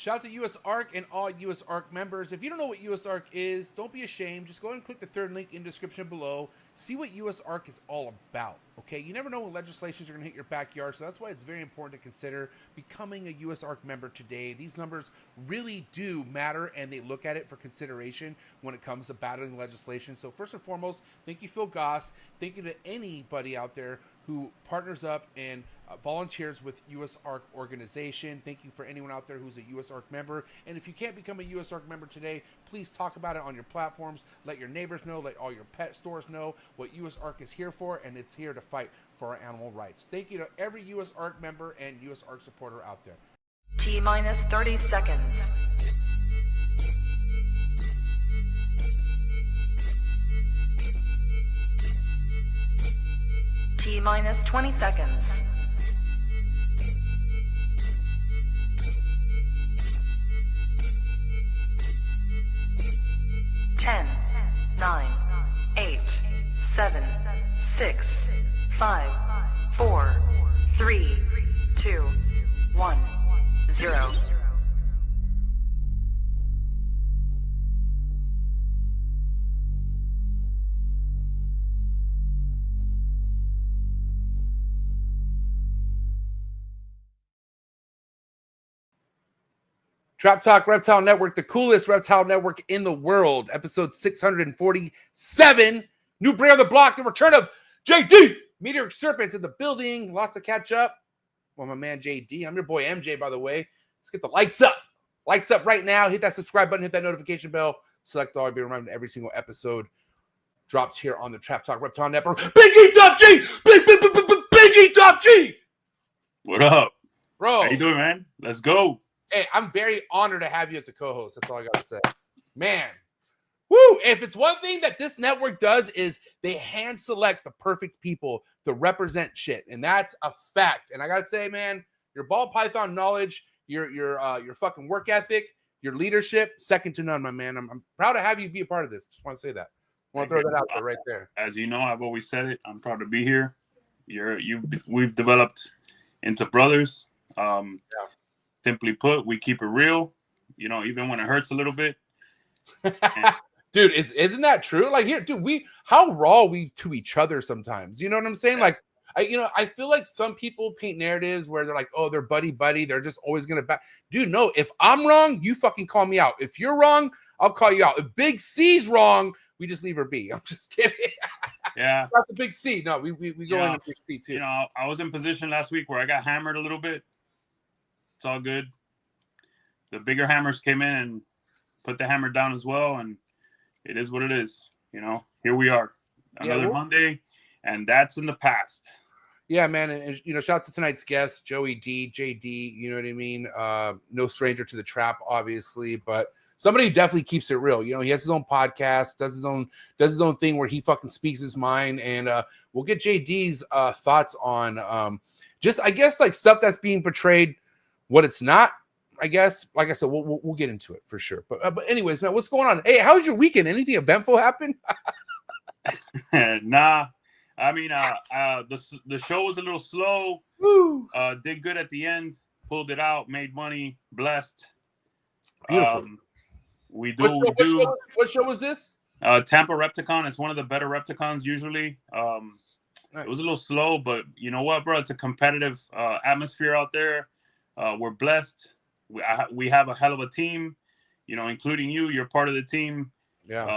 Shout out to USARK and all USARK members. If you don't know what USARK is, don't be ashamed. Just go ahead and click the third link in the description below. See what USARK is all about, okay? You never know when legislations are going to hit your backyard, so that's why it's very important to consider becoming a USARK member today. These numbers really do matter, and they look at it for consideration when it comes to battling legislation. So first and foremost, thank you, Phil Goss. Thank you to anybody out there who partners up and volunteers with USARK organization. Thank you for anyone out there who's a USARK member. And if you can't become a USARK member today, please talk about it on your platforms. Let your neighbors know, let all your pet stores know what USARK is here for, and it's here to fight for our animal rights. Thank you to every USARK member and USARK supporter out there. T-minus 30 seconds. T-minus 20 seconds. 10, 9, 8, 7, 6, 5, 4, 3, 2, 1, 0. Trap Talk Reptile Network, the coolest reptile network in the world. Episode 647. New brand on the block. The return of JD. Meteroric Serpents in the building. Lots to catch up. Well, my man JD. I'm your boy MJ, by the way. Let's get the lights up. Lights up right now. Hit that subscribe button. Hit that notification bell. Select all. Be reminded every single episode dropped here on the Trap Talk Reptile Network. Big E Top G. Big E Top G. What up? Bro. How you doing, man? Let's go. Hey, I'm very honored to have you as a co-host. That's all I got to say. Man, woo! If it's one thing that this network does is they hand select the perfect people to represent shit, and that's a fact. And I got to say, man, your ball python knowledge, your fucking work ethic, your leadership, second to none, my man. I'm proud to have you be a part of this. Just want to say that. I want to throw that out there right there. As you know, I've always said it. I'm proud to be here. We've developed into brothers. Yeah. Simply put, we keep it real, you know, even when it hurts a little bit. Dude, isn't that true? Like, here, dude, how raw we to each other sometimes. You know what I'm saying? Yeah. Like, I feel like some people paint narratives where they're like, oh, they're buddy. They're just always going to back. Dude, no, if I'm wrong, you fucking call me out. If you're wrong, I'll call you out. If Big C's wrong, we just leave her be. I'm just kidding. Yeah. Not the Big C. No, we go into Big C too. You know, I was in position last week where I got hammered a little bit. It's all good. The bigger hammers came in and put the hammer down as well, and it is what it is. You know, here we are, another Monday, and that's in the past. Yeah, man, and you know, shout out to tonight's guest, Joey D, JD. You know what I mean? No stranger to the trap, obviously, but somebody who definitely keeps it real. You know, he has his own podcast, does his own thing where he fucking speaks his mind, and we'll get JD's thoughts on just, I guess, like stuff that's being portrayed. What it's not, I guess. Like I said, we'll get into it for sure. But anyways, man, what's going on? Hey, how was your weekend? Anything eventful happen? Nah, I mean, the show was a little slow. Woo. Did good at the end. Pulled it out. Made money. Blessed. Beautiful. We do. What show was this? Tampa Repticon. It's one of the better Repticons usually. Nice. It was a little slow, but you know what, bro? It's a competitive atmosphere out there. We're blessed. We have a hell of a team, you know, including you. You're part of the team. Yeah.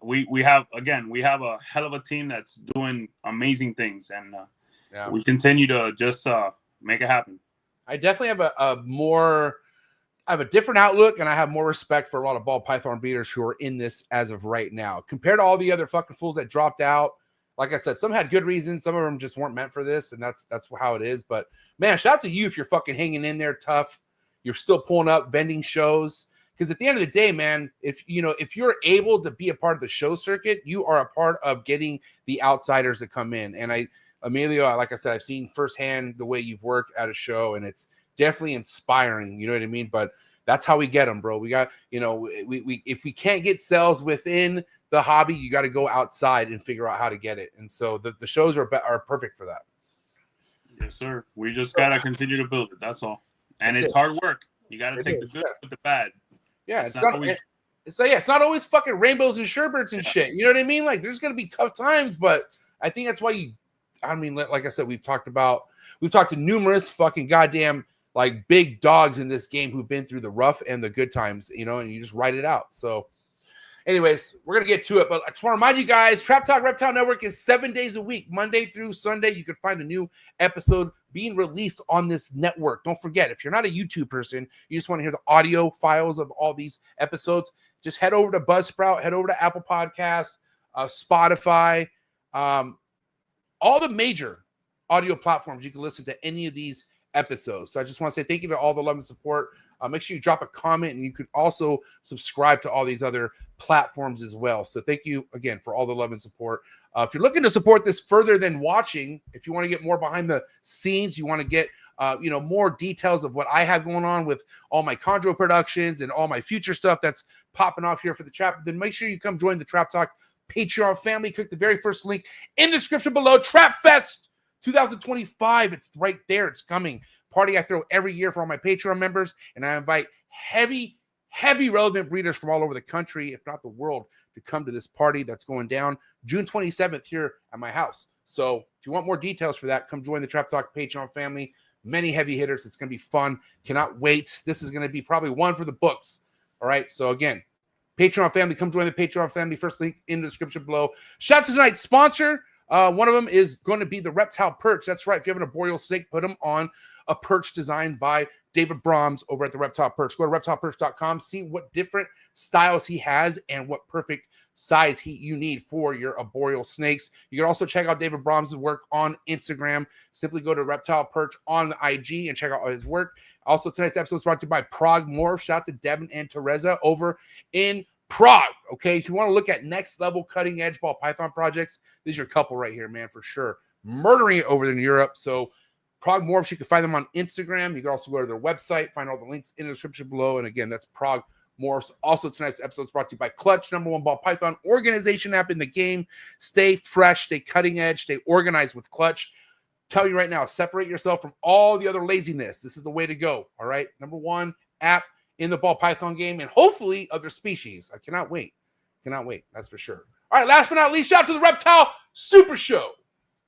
We have a hell of a team that's doing amazing things, and we continue to just make it happen. I definitely have a different outlook, and I have more respect for a lot of ball python breeders who are in this as of right now, compared to all the other fucking fools that dropped out. Like I said, some had good reasons. Some of them just weren't meant for this, and that's how it is. But, man, shout out to you if you're fucking hanging in there tough. You're still pulling up vending shows. Because at the end of the day, man, if you're able to be a part of the show circuit, you are a part of getting the outsiders that come in. And Emilio, like I said, I've seen firsthand the way you've worked at a show, and it's definitely inspiring. You know what I mean? But that's how we get them, bro. We got, if we can't get sales within the hobby, you got to go outside and figure out how to get it. And so the shows are perfect for that. Yes, sir. We just got to continue to build it. That's all. And it's hard work. You got to take the good with the bad. Yeah, it's not always. It's not always fucking rainbows and sherbets and shit. You know what I mean? Like, there's gonna be tough times, but I think that's why like I said, we've talked to numerous fucking goddamn like big dogs in this game who've been through the rough and the good times, you know, and you just ride it out. So, anyways, we're gonna get to it, but I just want to remind you guys, Trap Talk Reptile Network is 7 days a week, Monday through Sunday. You can find a new episode being released on this network. Don't forget, if you're not a YouTube person, you just want to hear the audio files of all these episodes, just head over to Buzzsprout, head over to Apple Podcasts, Spotify, all the major audio platforms. You can listen to any of these episodes. So I just want to say thank you to all the love and support. Make sure you drop a comment, and you could also subscribe to all these other platforms as well. So thank you again for all the love and support. If you're looking to support this further than watching, if you want to get more behind the scenes, you want to get more details of what I have going on with all my Chondro productions and all my future stuff that's popping off here for the trap, then make sure you come join the Trap Talk Patreon family. Click the very first link in the description below. Trap Fest 2025. It's right there. It's coming. Party I throw every year for all my Patreon members, and I invite heavy relevant breeders from all over the country, if not the world, to come to this party that's going down June 27th here at my house. So if you want more details for that, come join the Trap Talk Patreon family. Many heavy hitters. It's going to be fun. Cannot wait. This is going to be probably one for the books. All right. So again, Patreon family, come join the Patreon family. First link in the description below. Shout out to tonight's sponsor. One of them is going to be the Reptile perch. That's right. If you have an arboreal snake, put them on a perch designed by David Brahms over at the Reptile Perch. Go to reptileperch.com, see what different styles he has and what perfect size you need for your arboreal snakes. You can also check out David Brahms' work on Instagram. Simply go to Reptile Perch on the IG and check out his work. Also, tonight's episode is brought to you by MORPH. Shout out to Devin and Teresa over in Prague. Okay, if you want to look at next level cutting edge ball python projects, these are a couple right here, man, for sure. Murdering it over there in Europe. So MORPH, you can find them on Instagram. You can also go to their website, find all the links in the description below. And again, that's MORPH. Also, tonight's episode is brought to you by Clutch, #1 ball python organization app in the game. Stay fresh, stay cutting edge, stay organized with Clutch. Tell you right now, separate yourself from all the other laziness. This is the way to go. All right, #1 app in the ball python game, and hopefully other species. I cannot wait. Cannot wait. That's for sure. All right, last but not least, shout out to the Reptile Super Show.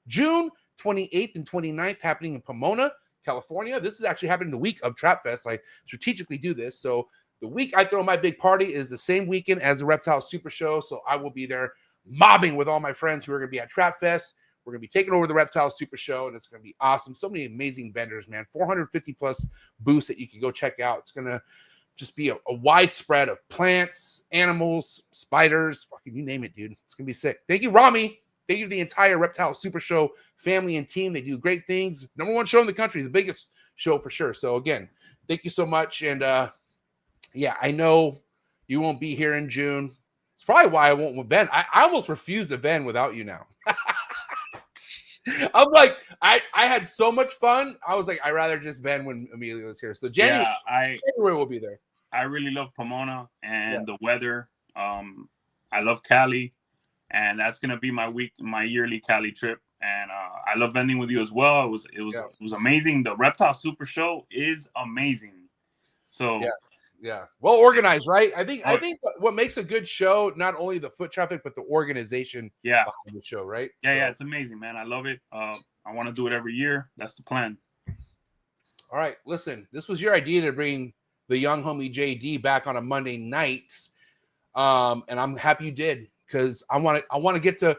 June 28th and 29th, happening in Pomona, California. This is actually happening the week of Trap Fest. I strategically do this. So the week I throw my big party is the same weekend as the Reptile Super Show. So I will be there mobbing with all my friends who are going to be at Trap Fest. We're going to be taking over the Reptile Super Show, and it's going to be awesome. So many amazing vendors, man. 450 plus booths that you can go check out. It's going to just be a widespread of plants, animals, spiders, fucking you name it, dude. It's going to be sick. Thank you, Rami. Thank you to the entire Reptile Super Show family and team. They do great things. #1 show in the country, the biggest show for sure. So again, thank you so much. And yeah, I know you won't be here in June. It's probably why I won't with Ben. I almost refuse to Ben without you now. I'm like, I had so much fun. I was like, I'd rather just Ben when Amelia was here. So January will be there. I really love Pomona and the weather. I love Cali. And that's gonna be my yearly Cali trip. And I love vending with you as well. It was amazing. The Reptile Super Show is amazing. So yeah, well organized, right? I think what makes a good show, not only the foot traffic, but the organization behind the show, right? Yeah, it's amazing, man. I love it. I want to do it every year. That's the plan. All right, listen, this was your idea to bring the young homie JD back on a Monday night, and I'm happy you did. Because I want to get to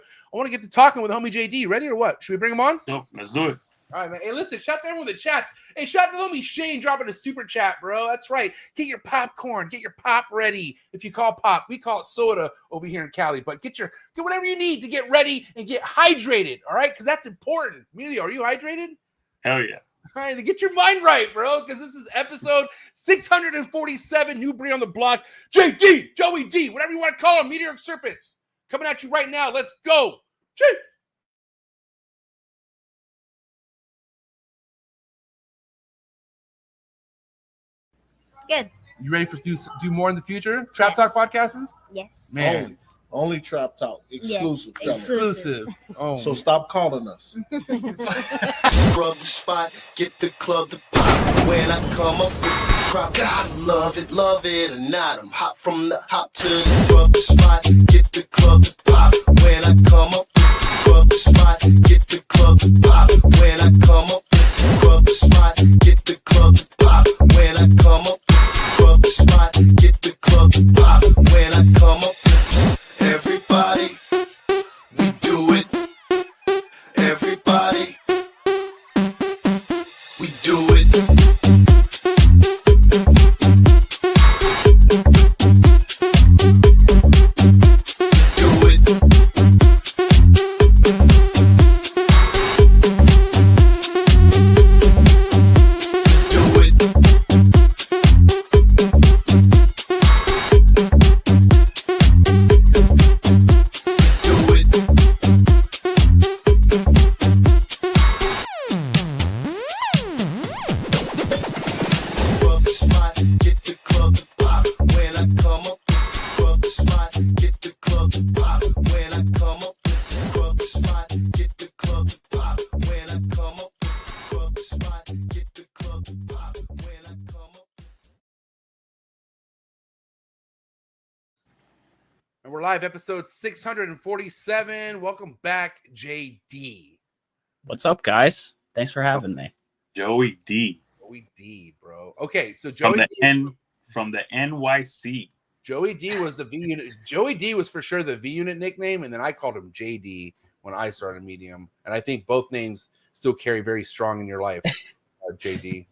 talking with homie JD. Ready or what? Should we bring him on? No, let's do it. All right, man. Hey, listen, shout out to everyone in the chat. Hey, shout out to homie Shane dropping a super chat, bro. That's right. Get your popcorn, get your pop ready. If you call pop, we call it soda over here in Cali. But get whatever you need to get ready and get hydrated. All right, because that's important. Emilio, are you hydrated? Hell yeah. All right, get your mind right, bro, because this is episode 647, new breed on the block. JD, Joey D, whatever you want to call them, Meteroric Serpents. Coming at you right now. Let's go. Good. You ready for do more in the future? Trap Talk podcasts? Yes. Man, Only Trap Talk. Exclusive. Yes, Exclusive. Oh, So stop calling us. Rub the spot, get the club to pop. When I come up with the crop, gotta love it or not. I'm hot from the hop to the rub the spot, get the club to pop. When I come up with the rub the spot, get the club to pop. When I come up with the rub the spot, get the club to pop. When I come up with the rub the spot, get the club to pop. When I come up with everybody, we do it. Everybody, we do it. Do it. Do it. Do it. Rub the spot, get the club to pop. When I come up with the rub the spot, get the club to pop. When I come up with the rub the spot, get the club to pop. When I come up with the rub the spot, get the club to pop. When I come up. and we're live, episode 647. Welcome back, JD. What's up, guys? Thanks for having me. Joey D Joey D, bro. Okay, so from Joey the D, from the NYC. Joey D was the V unit. Joey D was for sure the V unit nickname, and then I called him JD when I started meeting him. And I think both names still carry very strong in your life, JD.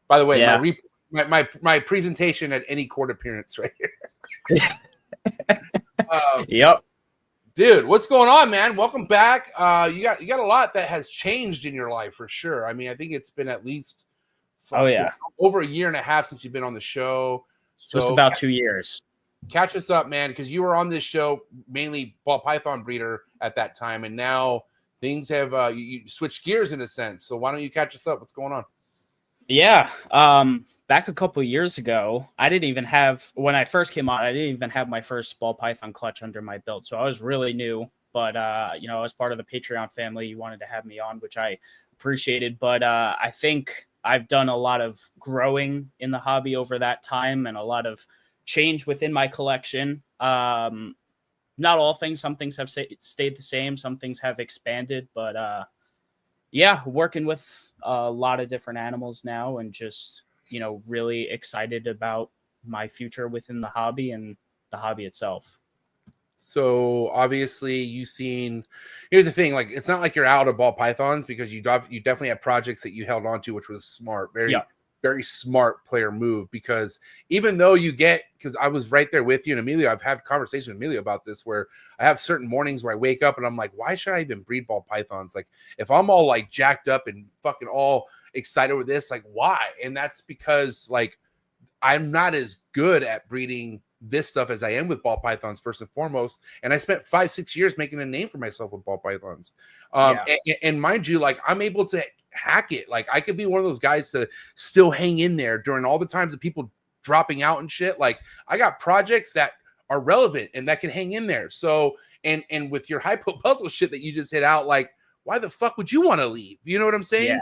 By the way, Yeah. my presentation at any court appearance right here. Yep. Dude, what's going on, man? Welcome back. You got a lot that has changed in your life for sure. I mean, I think it's been at least over a year and a half since you've been on the show. So Just about 2 years. catch us up, man, because you were on this show mainly ball python breeder at that time, and now things have you switched gears in a sense. So why don't you catch us up? What's going on? Yeah. Back a couple of years ago, I didn't even have, when I first came on, I didn't even have my first ball python clutch under my belt. So I was really new, but as part of the Patreon family, you wanted to have me on, which I appreciated. But I think I've done a lot of growing in the hobby over that time and a lot of change within my collection. Not all things, some things have stayed the same, some things have expanded, but working with a lot of different animals now and just, really excited about my future within the hobby and the hobby itself. So obviously here's the thing, like it's not like you're out of ball pythons because you definitely have projects that you held on to, which was smart, very smart player move, because even though because I was right there with you and Emilio, I've had conversations with Emilio about this where I have certain mornings where I wake up and I'm like, why should I even breed ball pythons? Like if I'm all like jacked up and fucking all excited with this, like why? And that's because like I'm not as good at breeding this stuff as I am with ball pythons first and foremost. And I spent 5-6 years making a name for myself with ball pythons. And mind you, like I'm able to hack it. Like I could be one of those guys to still hang in there during all the times of people dropping out and shit. Like I got projects that are relevant and that can hang in there. So, and with your Hypo puzzle shit that you just hit out, like, why the fuck would you want to leave? You know what I'm saying?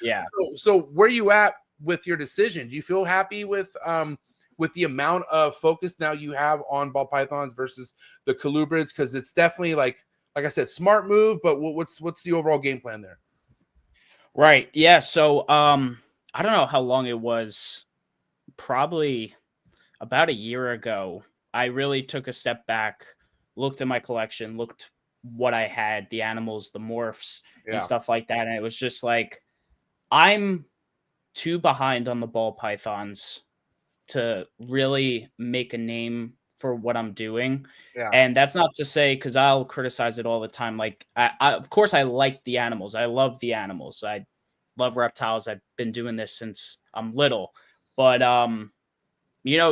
Yeah. So where you at with your decision? Do you feel happy with the amount of focus now you have on ball pythons versus the colubrids? Because it's definitely like I said, smart move, but what's the overall game plan there? Right. Yeah. So I don't know how long it was, probably about a year ago. I really took a step back, looked at my collection, looked what I had, the animals, the morphs, and stuff like that. And it was just like, I'm too behind on the ball pythons to really make a name for what I'm doing. Yeah. And that's not to say, because I'll criticize it all the time. Like, I of course, I like the animals. I love the animals. I love reptiles. I've been doing this since I'm little. But,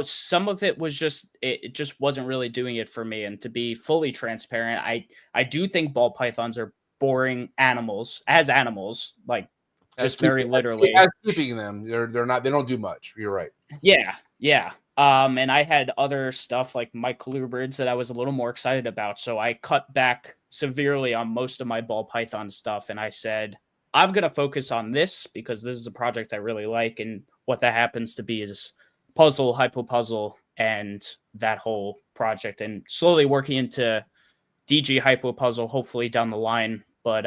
some of it was it just wasn't really doing it for me. And to be fully transparent, I do think ball pythons are boring animals, like just very literally. As keeping them, they're not, they don't do much. You're right. Yeah. And I had other stuff like my colubrids that I was a little more excited about. So I cut back severely on most of my ball python stuff. And I said, I'm going to focus on this because this is a project I really like. And what that happens to be is puzzle, hypo puzzle, and that whole project, and slowly working into DG hypo puzzle, hopefully down the line. But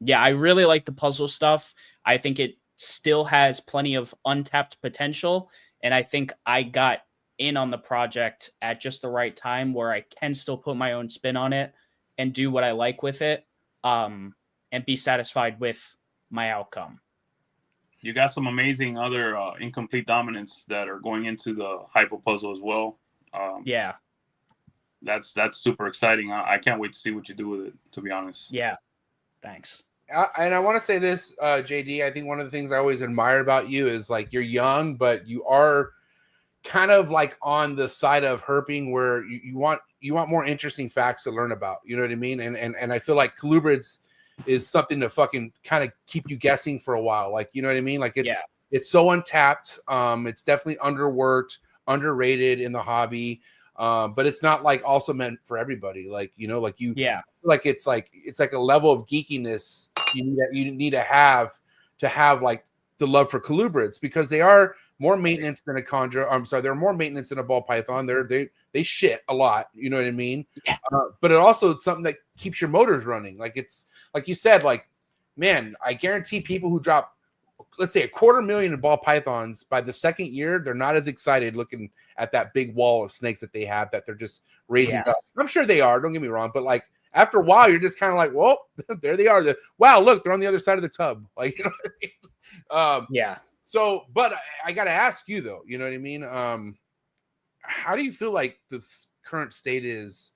yeah, I really like the puzzle stuff. I think it still has plenty of untapped potential. And I think I got in on the project at just the right time where I can still put my own spin on it and do what I like with it, and be satisfied with my outcome. You got some amazing other incomplete dominants that are going into the hypo puzzle as well. Yeah. That's super exciting. I can't wait to see what you do with it, to be honest. Yeah. Thanks. And I want to say this, JD, I think one of the things I always admire about you is like you're young, but you are kind of like on the side of herping where you want more interesting facts to learn about. You know what I mean? And I feel like colubrids is something to fucking kind of keep you guessing for a while. Like, you know what I mean? Like it's so untapped. It's definitely underworked, underrated in the hobby. But it's not like also meant for everybody. Like, you know, like like it's like a level of geekiness you need to have like the love for colubrids, because they are more maintenance than a chondro. I'm sorry, they're more maintenance than a ball python. They shit a lot. You know what I mean? Yeah. But it also it's something that keeps your motors running. Like it's like you said, like, man, I guarantee people who drop, let's say, $250,000 in ball pythons, by the second year, they're not as excited looking at that big wall of snakes that they have that they're just raising up. I'm sure they are. Don't get me wrong, but like after a while, you're just kind of like, well, there they are. Wow, look, they're on the other side of the tub. Like, you know what I mean? Yeah. So, but I got to ask you though, you know what I mean? How do you feel like the current state is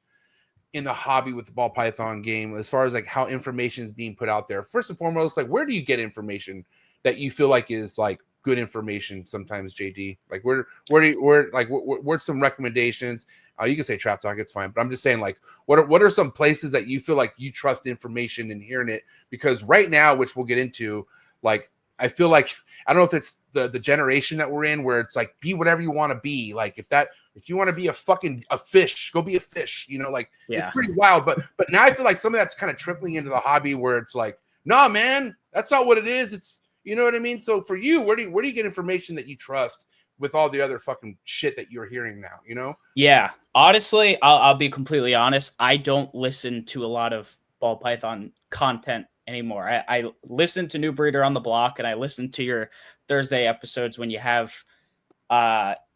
in the hobby with the ball python game, as far as like how information is being put out there? First and foremost, like, where do you get information that you feel like is like good information sometimes, JD? Like where's some recommendations? You can say Trap Talk, it's fine, but I'm just saying, like, what are some places that you feel like you trust information and hearing it? Because right now, which we'll get into, like, I feel like, I don't know if it's the generation that we're in where it's like, be whatever you want to be. Like if you want to be a fish, go be a fish, you know, like it's pretty wild. But now I feel like some of that's kind of trickling into the hobby where it's like, nah, man, that's not what it is. It's, you know what I mean? So for you, where do you get information that you trust with all the other fucking shit that you're hearing now, you know? Yeah. Honestly, I'll be completely honest. I don't listen to a lot of ball python content anymore. I listen to New Breeder on the Block, and I listen to your Thursday episodes when you have,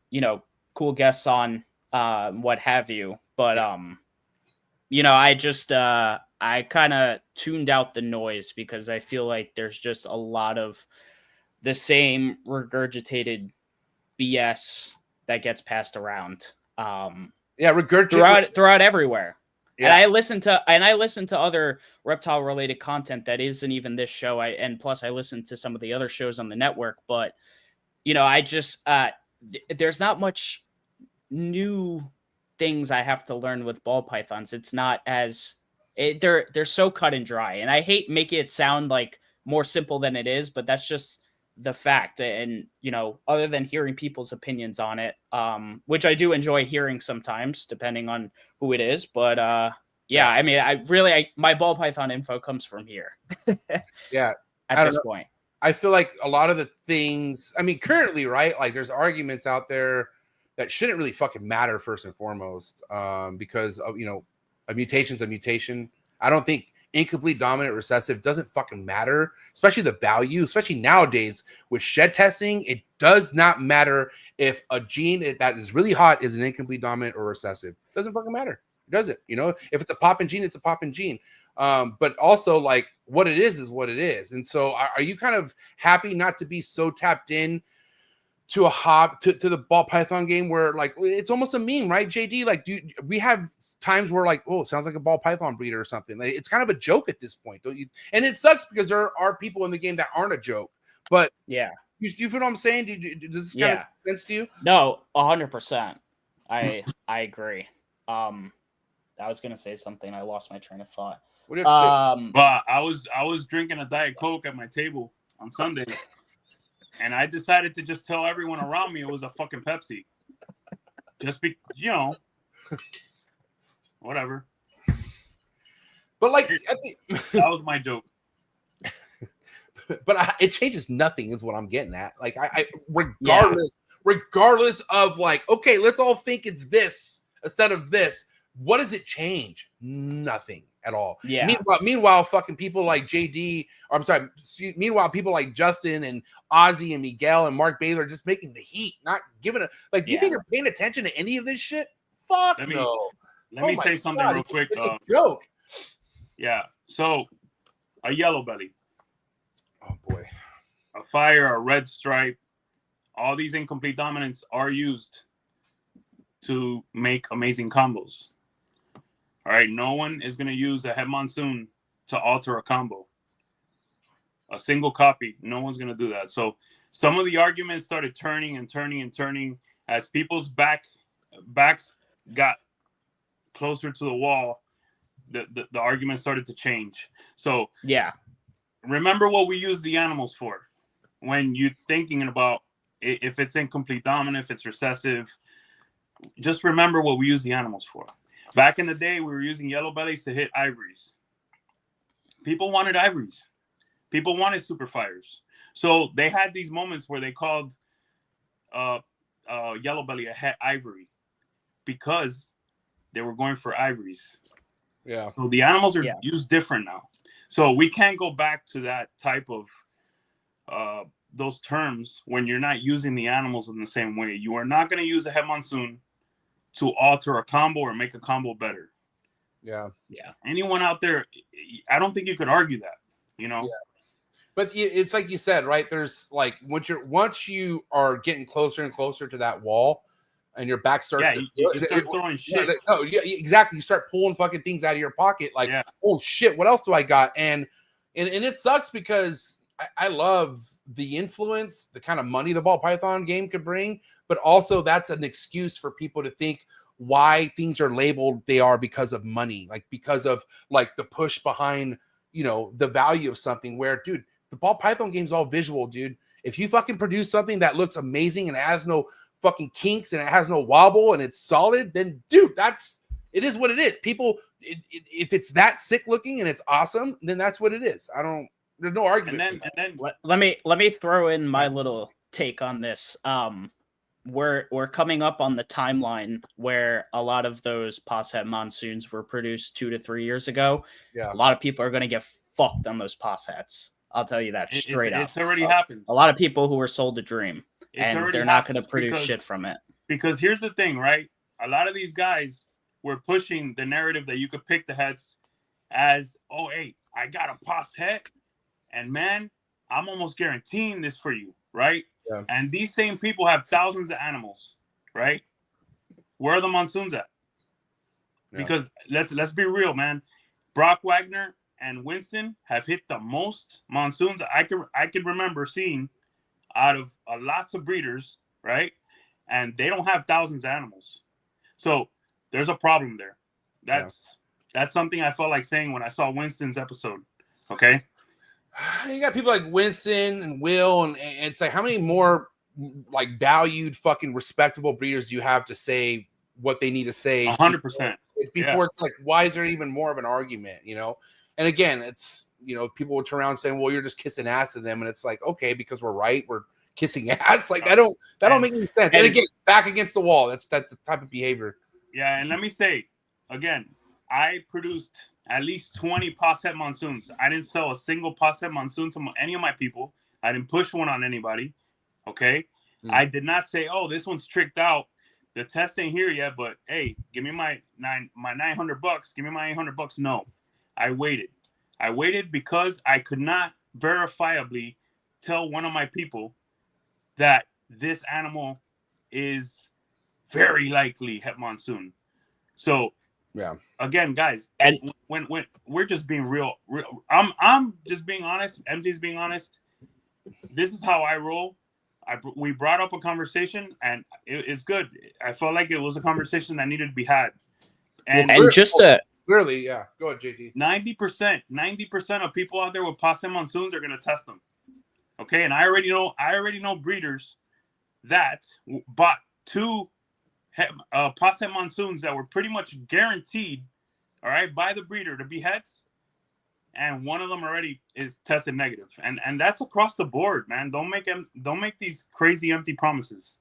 you know, cool guests on, what have you. But, you know, I just, I kind of tuned out the noise because I feel like there's just a lot of the same regurgitated BS that gets passed around. Throughout everywhere. Yeah. And I listen to other reptile related content that isn't even this show. And plus I listen to some of the other shows on the network, but you know, I just, there's not much new things I have to learn with ball pythons. It's not as they're so cut and dry, and I hate making it sound like more simple than it is, but that's just the fact. And you know, other than hearing people's opinions on it, which I do enjoy hearing sometimes depending on who it is, but yeah, I mean, my ball python info comes from here. Yeah, at this point I feel like a lot of the things, I mean, currently, right, like there's arguments out there that shouldn't really fucking matter first and foremost, because of, you know, a mutation's a mutation. I don't think incomplete dominant recessive doesn't fucking matter, especially the value, especially nowadays with shed testing. It does not matter if a gene that is really hot is an incomplete dominant or recessive. It doesn't fucking matter. It doesn't, you know, if it's a popping gene, it's a popping gene. But also, like, what it is what it is. And so are you kind of happy not to be so tapped in to to the ball python game where, like, it's almost a meme, right, JD? Like, we have times where, like, oh, it sounds like a ball python breeder or something. Like, it's kind of a joke at this point, don't you? And it sucks because there are people in the game that aren't a joke. But yeah, you feel what I'm saying? Does this kind of make sense to you? No, 100%. I agree. I was gonna say something. I lost my train of thought. What do you have to say? But I was drinking a Diet Coke at my table on Sunday. And I decided to just tell everyone around me it was a fucking Pepsi. just whatever. But like, That was my joke. But it changes nothing, is what I'm getting at. Like, I regardless of like, okay, let's all think it's this instead of this. What does it change? Nothing at all. Yeah. Meanwhile, fucking people like JD, or I'm sorry, meanwhile, people like Justin and Ozzy and Miguel and Mark Baylor just making the heat, not giving a like. Do you think they're paying attention to any of this shit? Fuck no. Let me say something real quick. It's a joke. Yeah. So, a yellow belly. Oh boy. A fire, a red stripe. All these incomplete dominants are used to make amazing combos. All right, no one is going to use a head monsoon to alter a combo. A single copy, no one's going to do that. So some of the arguments started turning and turning and turning as people's backs got closer to the wall. The argument started to change. So yeah, remember what we use the animals for when you're thinking about if it's incomplete dominant, if it's recessive. Just remember what we use the animals for. Back in the day, we were using yellow bellies to hit ivories. People wanted ivories. People wanted super fires. So they had these moments where they called yellow belly a het ivory because they were going for ivories. Yeah. So the animals are used different now. So we can't go back to that type of those terms when you're not using the animals in the same way. You are not going to use a head monsoon to alter a combo or make a combo better. Yeah. Yeah. Anyone out there, I don't think you could argue that, Yeah. But it's like you said, right? There's like once you are getting closer and closer to that wall and your back starts to you start throwing shit. No, yeah, exactly. You start pulling fucking things out of your pocket like, oh shit, what else do I got? And it sucks because I love the influence, the kind of money the ball python game could bring, but also that's an excuse for people to think why things are labeled they are because of money, like because of like the push behind, the value of something where, dude, the ball python game's all visual, dude. If you fucking produce something that looks amazing and it has no fucking kinks and it has no wobble and it's solid, then dude, it is what it is. People, if it's that sick looking and it's awesome, then that's what it is. There's no argument. And then let me throw in my little take on this. We're coming up on the timeline where a lot of those posset monsoons were produced 2 to 3 years ago. Yeah, a lot of people are going to get fucked on those possets. I'll tell you that straight up. It's already happened. A lot of people who were sold a dream, and they're not going to produce shit from it. Because here's the thing, right? A lot of these guys were pushing the narrative that you could pick the heads as, oh, hey, I got a pos head. And man, I'm almost guaranteeing this for you, right? Yeah. And these same people have thousands of animals, right? Where are the monsoons at? Yeah. Because let's be real, man. Brock Wagner and Winston have hit the most monsoons I could remember seeing out of lots of breeders, right? And they don't have thousands of animals. So there's a problem there. That's something I felt like saying when I saw Winston's episode. Okay. You got people like Winston and Will, and it's like, how many more like valued, fucking respectable breeders do you have to say what they need to say? 100%. Before it's like, why is there even more of an argument? And again, it's people would turn around saying, "Well, you're just kissing ass to them," and it's like, okay, because we're right, we're kissing ass. Like that don't make any sense. And again, back against the wall. That's the type of behavior. Yeah, and let me say again, I produced at least 20 posset monsoons. I didn't sell a single posset monsoon to any of my people. I didn't push one on anybody. Okay. I did not say, oh, this one's tricked out. The test ain't here yet, but hey, give me my $900. Give me my $800. No, I waited. I waited because I could not verifiably tell one of my people that this animal is very likely het monsoon. So, yeah. Again, guys, and when we're just being real, I'm just being honest. MJ's being honest. This is how I roll. We brought up a conversation, and it's good. I felt like it was a conversation that needed to be had. And just to clearly, yeah, go ahead, JT. 90% of people out there with posset monsoons are going to test them. Okay, and I already know breeders that bought 2 pastel monsoons that were pretty much guaranteed, all right, by the breeder to be hets, and one of them already is tested negative, and that's across the board, man. Don't make these crazy empty promises.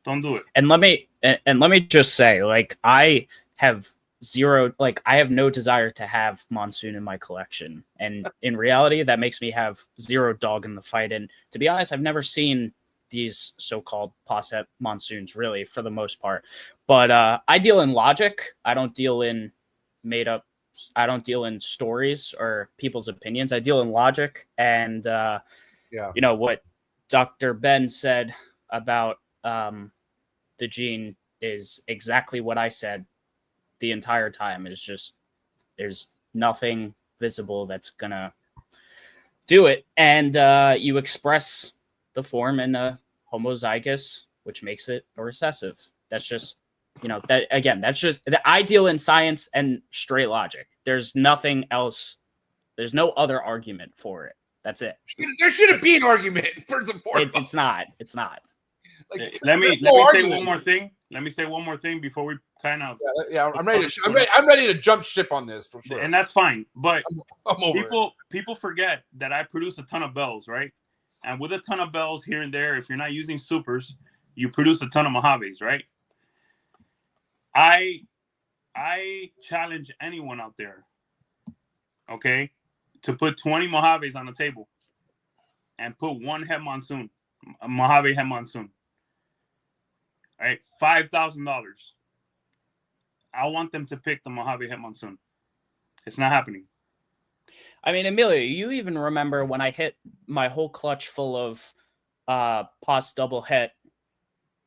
Don't do it. And let me just say, like, I have no desire to have Monsoon in my collection, and in reality, that makes me have zero dog in the fight. And to be honest, I've never seen these so-called posset monsoons, really, for the most part. But I deal in logic. I don't deal in made up. I don't deal in stories or people's opinions. I deal in logic. And you know what Dr. Ben said about the gene is exactly what I said the entire time. Is just there's nothing visible that's gonna do it, and you express the form in a homozygous, which makes it a recessive. That's just, you know, that again, that's just the ideal in science and straight logic. There's nothing else. There's no other argument for it. That's it. There shouldn't be an argument first and foremost. It's not. It's not. Like, let me say one more thing. Let me say one more thing before we kind of. Yeah, I'm ready. I'm ready to jump ship on this for sure. And that's fine. But I'm over people forget that I produce a ton of bells, right? And with a ton of bells here and there, if you're not using supers, you produce a ton of Mojaves, right? I challenge anyone out there, okay, to put 20 Mojaves on the table and put one head monsoon, a Mojave head monsoon. All right, $5,000. I want them to pick the Mojave head monsoon. It's not happening. I mean, Emilio, you even remember when I hit my whole clutch full of pos double het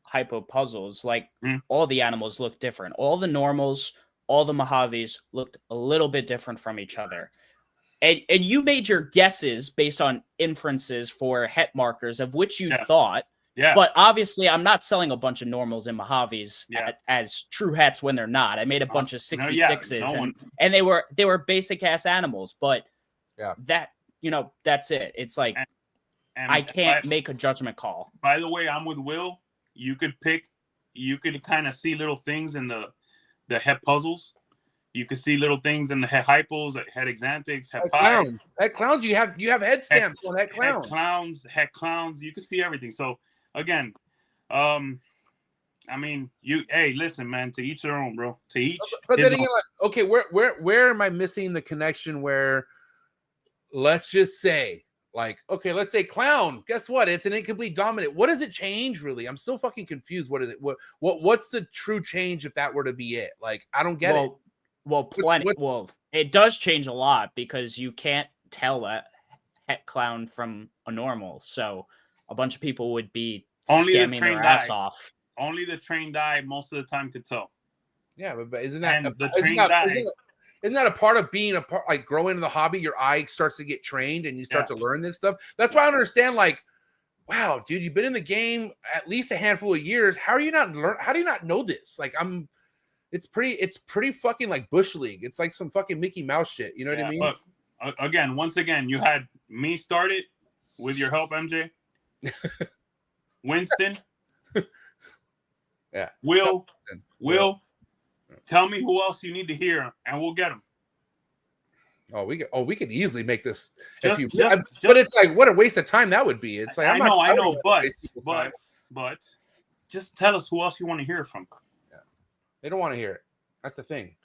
hypo puzzles, like all the animals looked different. All the normals, all the Mojaves looked a little bit different from each other. And you made your guesses based on inferences for het markers of which you thought. Yeah. But obviously, I'm not selling a bunch of normals and Mojaves as true hets when they're not. I made a bunch of 66s, and they were basic ass animals. But that, you know, that's it. It's like and I can't make a judgment call. By the way, I'm with Will. You could kind of see little things in the het puzzles. You could see little things in the het hypos, het exantics, het clowns. Het clowns, you have head stamps on het clowns. Het clowns. You can see everything. So again, I mean, hey, listen, man, to each their own, bro. To each. But then again, like, okay, where am I missing the connection where, let's just say, like, okay, let's say clown. Guess what? It's an incomplete dominant. What does it change, really? I'm so fucking confused. What is it? What's the true change if that were to be it? Like, I don't get it. Well, plenty. Well, it does change a lot because you can't tell a het clown from a normal. So a bunch of people would be scamming their ass off. Only the trained eye most of the time could tell. Yeah, but isn't that a part of being like growing in the hobby? Your eye starts to get trained and you start to learn this stuff. That's why I don't understand. Like, wow, dude, you've been in the game at least a handful of years. How do you not know this? Like, it's pretty fucking like Bush League. It's like some fucking Mickey Mouse shit. You know what I mean? Look, once again, you had me start it with your help, MJ. Winston. Yeah. Will. Tell me who else you need to hear, and we'll get them. We could easily make this. But it's like, what a waste of time that would be. It's like I know, but just tell us who else you want to hear from. Yeah, they don't want to hear it. That's the thing.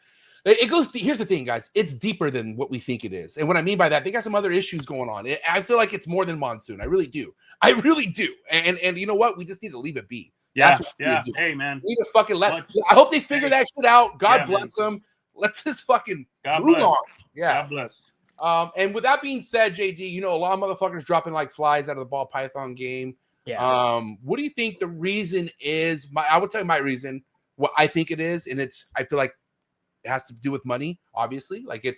It goes. Here's the thing, guys. It's deeper than what we think it is, and what I mean by that, they got some other issues going on. I feel like it's more than Monsoon. I really do. And you know what? We just need to leave it be. Yeah. Hey, man. We need to fucking I hope they figure that shit out. God bless them. Let's just fucking move on. Yeah. God bless. And with that being said, JD, you know, a lot of motherfuckers dropping like flies out of the ball python game. Yeah. What do you think the reason is? I will tell you my reason, what I think it is, and I feel like it has to do with money, obviously. Like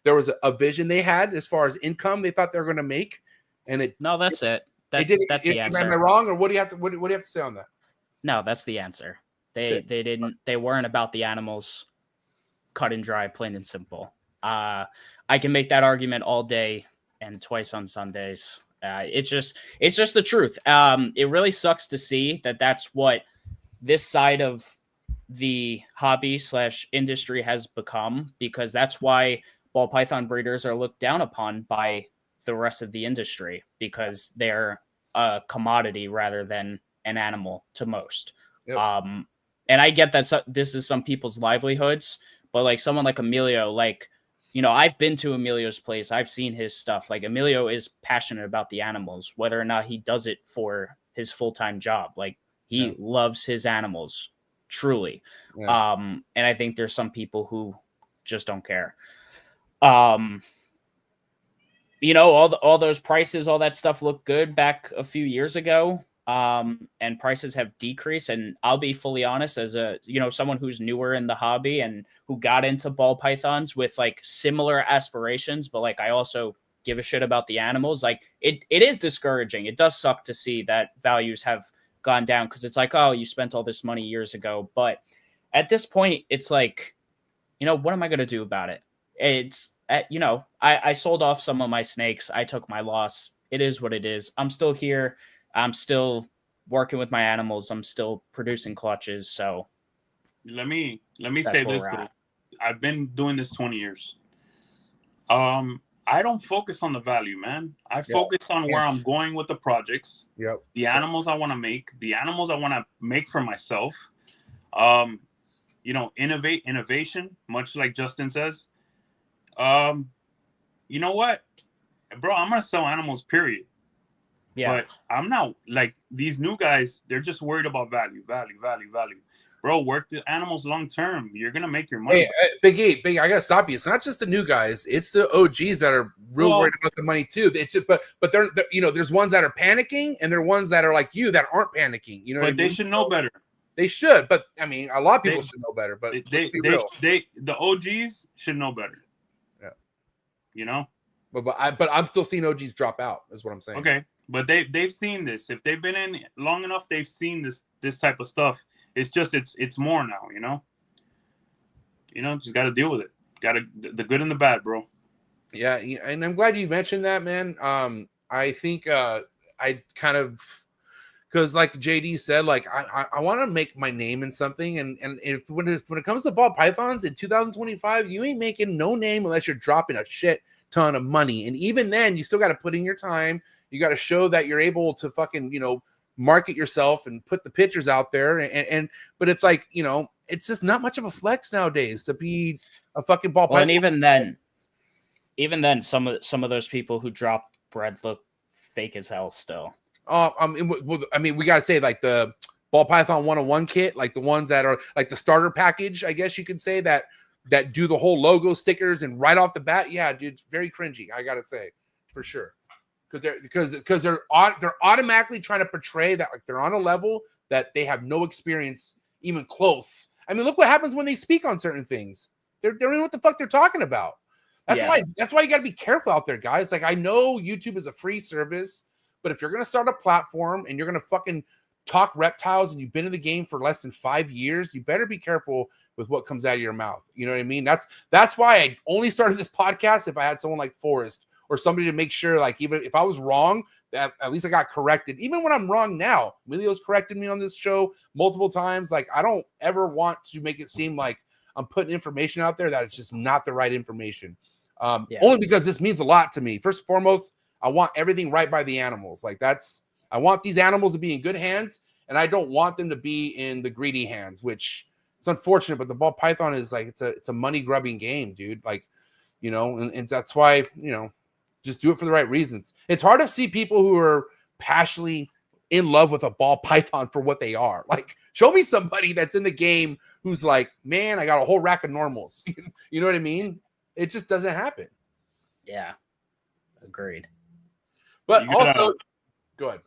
there was a vision they had as far as income they thought they were going to make, and that's it. That's the answer. Am I wrong, or what do you have to say on that? No, that's the answer. They weren't about the animals, cut and dry, plain and simple. I can make that argument all day and twice on Sundays. It's just the truth. It really sucks to see that that's what this side of the hobby / industry has become, because that's why ball python breeders are looked down upon by the rest of the industry, because they're a commodity rather than an animal to most. Yep. And I get that this is some people's livelihoods, but like someone like Emilio, like, you know, I've been to Emilio's place. I've seen his stuff. Like, Emilio is passionate about the animals, whether or not he does it for his full-time job. Like, he loves his animals, truly. Yeah. And I think there's some people who just don't care. You know, all those prices, all that stuff looked good back a few years ago. And prices have decreased. And I'll be fully honest, as a, you know, someone who's newer in the hobby and who got into ball pythons with like similar aspirations, but like I also give a shit about the animals. Like it is discouraging. It does suck to see that values have gone down, because it's like, oh, you spent all this money years ago. But at this point, it's like, you know, what am I going to do about it? It's, you know, I sold off some of my snakes. I took my loss. It is what it is. I'm still here. I'm still working with my animals. I'm still producing clutches. So let me say this though. I've been doing this 20 years. I don't focus on the value, man. I focus on where I'm going with the projects. Yep. The animals I want to make, the animals I want to make for myself. You know, innovation, much like Justin says. You know what, bro? I'm gonna sell animals, period. Yeah. But I'm not like these new guys. They're just worried about value. Bro, work the animals long term. You're gonna make your money. Hey, Big E, I gotta stop you. It's not just the new guys; it's the OGs that are real worried about the money too. It's just, but they're you know, there's ones that are panicking, and there are ones that are like you that aren't panicking. You know, but they should know better. They should, but I mean, a lot of people should know better. But the OGs should know better. Yeah, you know. But I'm still seeing OGs drop out. Is what I'm saying. Okay, but they've seen this. If they've been in long enough, they've seen this type of stuff. It's just it's more now. You know, just got to deal with it. Got to the good and the bad, bro. Yeah, and I'm glad you mentioned that, man. I think I kind of. Because like JD said, like I want to make my name in something, and if when it comes to ball pythons in 2025, you ain't making no name unless you're dropping a shit ton of money, and even then, you still got to put in your time. You got to show that you're able to fucking, you know, market yourself and put the pictures out there, and but it's like, you know, it's just not much of a flex nowadays to be a fucking ball python. And even then, some of those people who drop bread look fake as hell still. I mean, we got to say like the ball python 101 kit, like the ones that are like the starter package, I guess you could say, that do the whole logo stickers and right off the bat. Yeah, dude, it's very cringy. I got to say for sure. Because they're automatically trying to portray that like they're on a level that they have no experience even close. I mean, look what happens when they speak on certain things. They don't know what the fuck they're talking about. That's why you got to be careful out there, guys. Like, I know YouTube is a free service, but if you're going to start a platform and you're going to fucking talk reptiles and you've been in the game for less than 5 years, you better be careful with what comes out of your mouth. You know what I mean? That's why I only started this podcast if I had someone like Forrest or somebody to make sure, like, even if I was wrong, that at least I got corrected. Even when I'm wrong now, Emilio's corrected me on this show multiple times. Like, I don't ever want to make it seem like I'm putting information out there that it's just not the right information. Only because this means a lot to me. First and foremost, I want everything right by the animals. Like, I want these animals to be in good hands, and I don't want them to be in the greedy hands, which it's unfortunate, but the ball python is like, it's a money grubbing game, dude. Like, you know, and that's why, you know, just do it for the right reasons. It's hard to see people who are passionately in love with a ball python for what they are. Like, show me somebody that's in the game who's like, man, I got a whole rack of normals. You know what I mean? It just doesn't happen. Yeah. Agreed. But also, go ahead.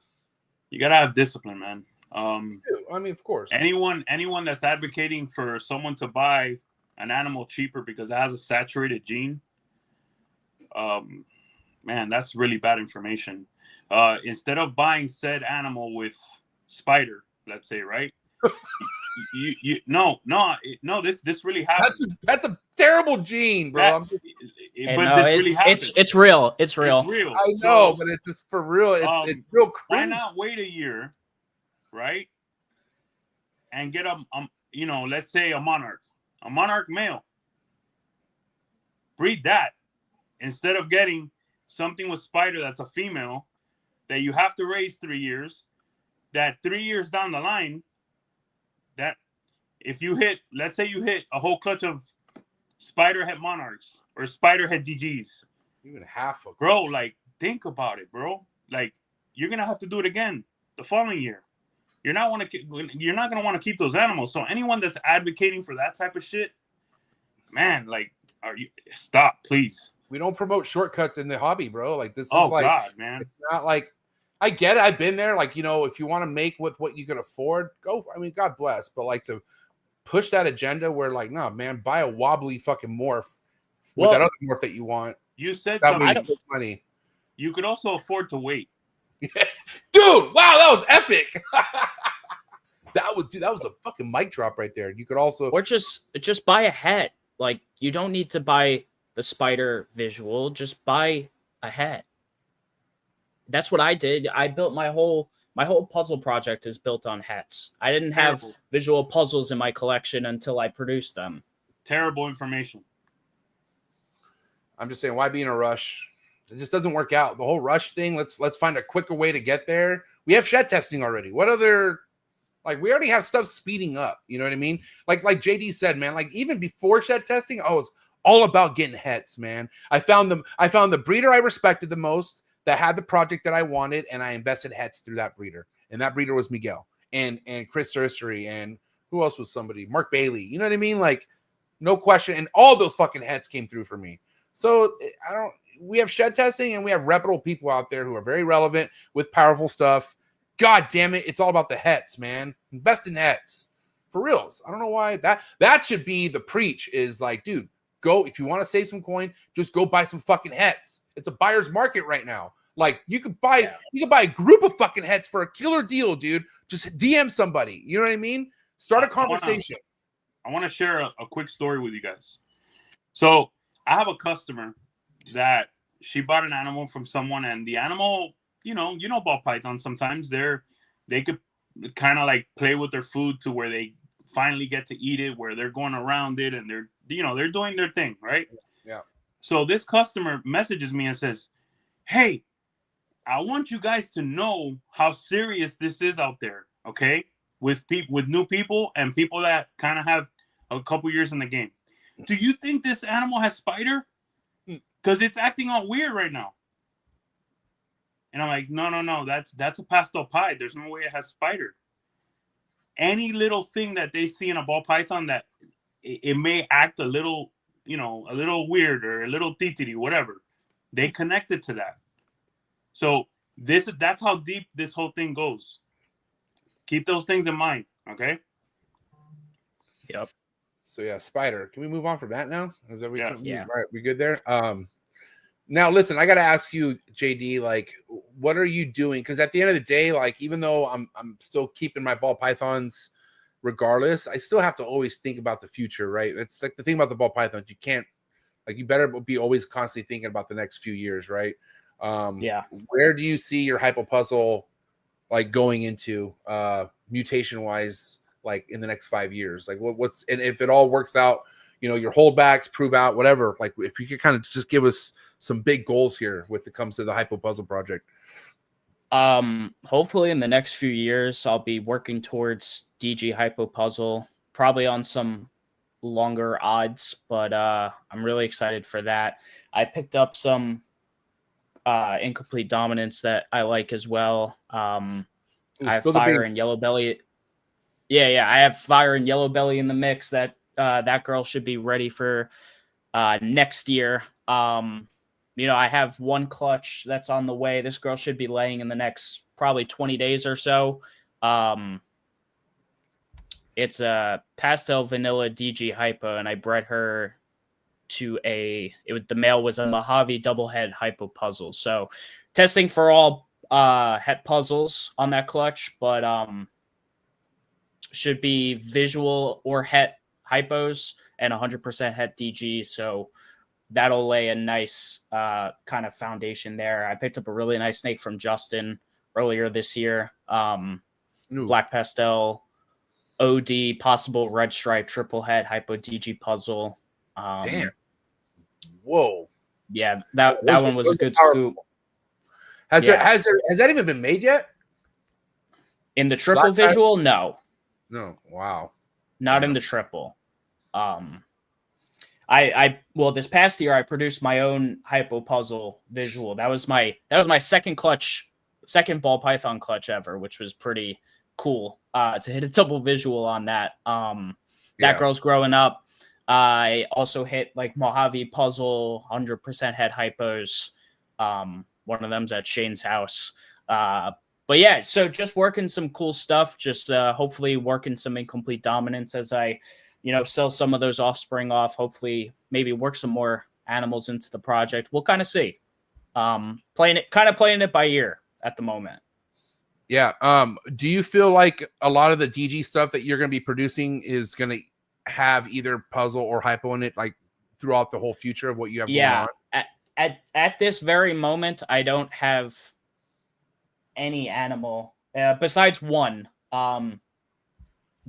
You gotta have discipline, man. I mean, of course. Anyone that's advocating for someone to buy an animal cheaper because it has a saturated gene, man, that's really bad information. Instead of buying said animal with spider, let's say, right? This really happens. That's a terrible gene, bro. This really happens. It's real. It's real. I know, but it's just for real. It's real cringe. Why not wait a year, right? And get you know, let's say a monarch male. Breed that instead of getting something with spider that's a female that you have to raise 3 years. That 3 years down the line, that if you hit, let's say you hit a whole clutch of spider head monarchs or spider head DGs, Even half of bro, like think about it, bro. Like you're gonna have to do it again the following year. You're not gonna want to keep those animals. So anyone that's advocating for that type of shit, man, like, stop, please. We don't promote shortcuts in the hobby, bro. Like this is like, God, man. It's not like, I get it. I've been there. Like, you know, if you want to make with what you can afford, go. I mean, God bless. But like to push that agenda where like, no, man, buy a wobbly fucking morph with that other morph that you want. You said that something. way you save money. You could also afford to wait. Dude, wow, that was epic. That was a fucking mic drop right there. You could also, or just buy a hat. Like you don't need to buy the spider visual. Just buy a hat. That's what I did. I built my whole puzzle project is built on hats. I didn't have visual puzzles in my collection until I produced them. Terrible information. I'm just saying, why be in a rush? It just doesn't work out. The whole rush thing. Let's find a quicker way to get there. We have shed testing already. What other, like, we already have stuff speeding up. You know what I mean? Like JD said, man. Like even before shed testing, I was all about getting hets, man. I found the breeder I respected the most, that had the project that I wanted, and I invested hets through that breeder. And that breeder was Miguel and Chris Sursery, and who else was somebody? Mark Bailey. You know what I mean? Like, no question. And all those fucking hets came through for me. So we have shed testing and we have reputable people out there who are very relevant with powerful stuff. God damn it. It's all about the hets, man. Invest in hets. For reals. I don't know why that should be the preach is like, dude, go, if you want to save some coin, just go buy some fucking hets. It's a buyer's market right now. Like you could buy a group of fucking hets for a killer deal, dude. Just DM somebody. You know what I mean? Start a conversation. I want to share a quick story with you guys. So I have a customer that she bought an animal from someone, and the animal, you know, ball pythons sometimes they could kind of like play with their food to where they finally get to eat it, where they're going around it and they're doing their thing, right? Yeah. So this customer messages me and says, "Hey, I want you guys to know how serious this is out there, okay? With new people and people that kind of have a couple years in the game. Do you think this animal has spider? Because it's acting all weird right now." And I'm like, no, that's a pastel pie. There's no way it has spider. Any little thing that they see in a ball python that it may act a little, a little weird or a little titiri, whatever, they connect it to that. So that's how deep this whole thing goes. Keep those things in mind, okay? Yep. So yeah, spider. Can we move on from that now? Is that yeah. All right, we good there? Now listen, I gotta ask you, JD, like, what are you doing? Because at the end of the day, like, even though I'm still keeping my ball pythons, regardless, I still have to always think about the future, right? It's like the thing about the ball pythons, you can't, like, you better be always constantly thinking about the next few years, right? Yeah. Where do you see your hypo puzzle like going into mutation wise, like in the next 5 years? Like what's, and if it all works out, your holdbacks prove out, whatever, like if you could kind of just give us some big goals here with it comes to the hypo puzzle project. Hopefully in the next few years, I'll be working towards DG hypo puzzle, probably on some longer odds, but I'm really excited for that. I picked up some incomplete dominance that I like as well. I have fire and yellow belly. Yeah, I have fire and yellow belly in the mix. That girl should be ready for next year. I have one clutch that's on the way. This girl should be laying in the next probably 20 days or so. It's a pastel vanilla DG hypo, and I bred her to the male was a Mojave double head hypo puzzle. So testing for all het puzzles on that clutch, but should be visual or het hypos and 100% het DG. So that'll lay a nice kind of foundation there. I picked up a really nice snake from Justin earlier this year. Black pastel OD, possible red stripe, triple head, Hypo DG puzzle. Damn. Whoa. Yeah, that one was a good scoop. Has that even been made yet? In the triple visual, no. No. Wow. Not in the triple. Well, this past year I produced my own Hypo puzzle visual. That was my second ball python clutch ever, which was pretty cool. To hit a double visual on that. That girl's growing up. I also hit like Mojave puzzle, 100% head hypos. One of them's at Shane's house. But yeah, so just working some cool stuff. Just hopefully working some incomplete dominance as I, sell some of those offspring off. Hopefully, maybe work some more animals into the project. We'll kind of see. Playing it by ear at the moment. Yeah. Do you feel like a lot of the DG stuff that you're going to be producing is going to have either puzzle or hypo in it, like throughout the whole future of what you have going on? At this very moment, I don't have any animal besides one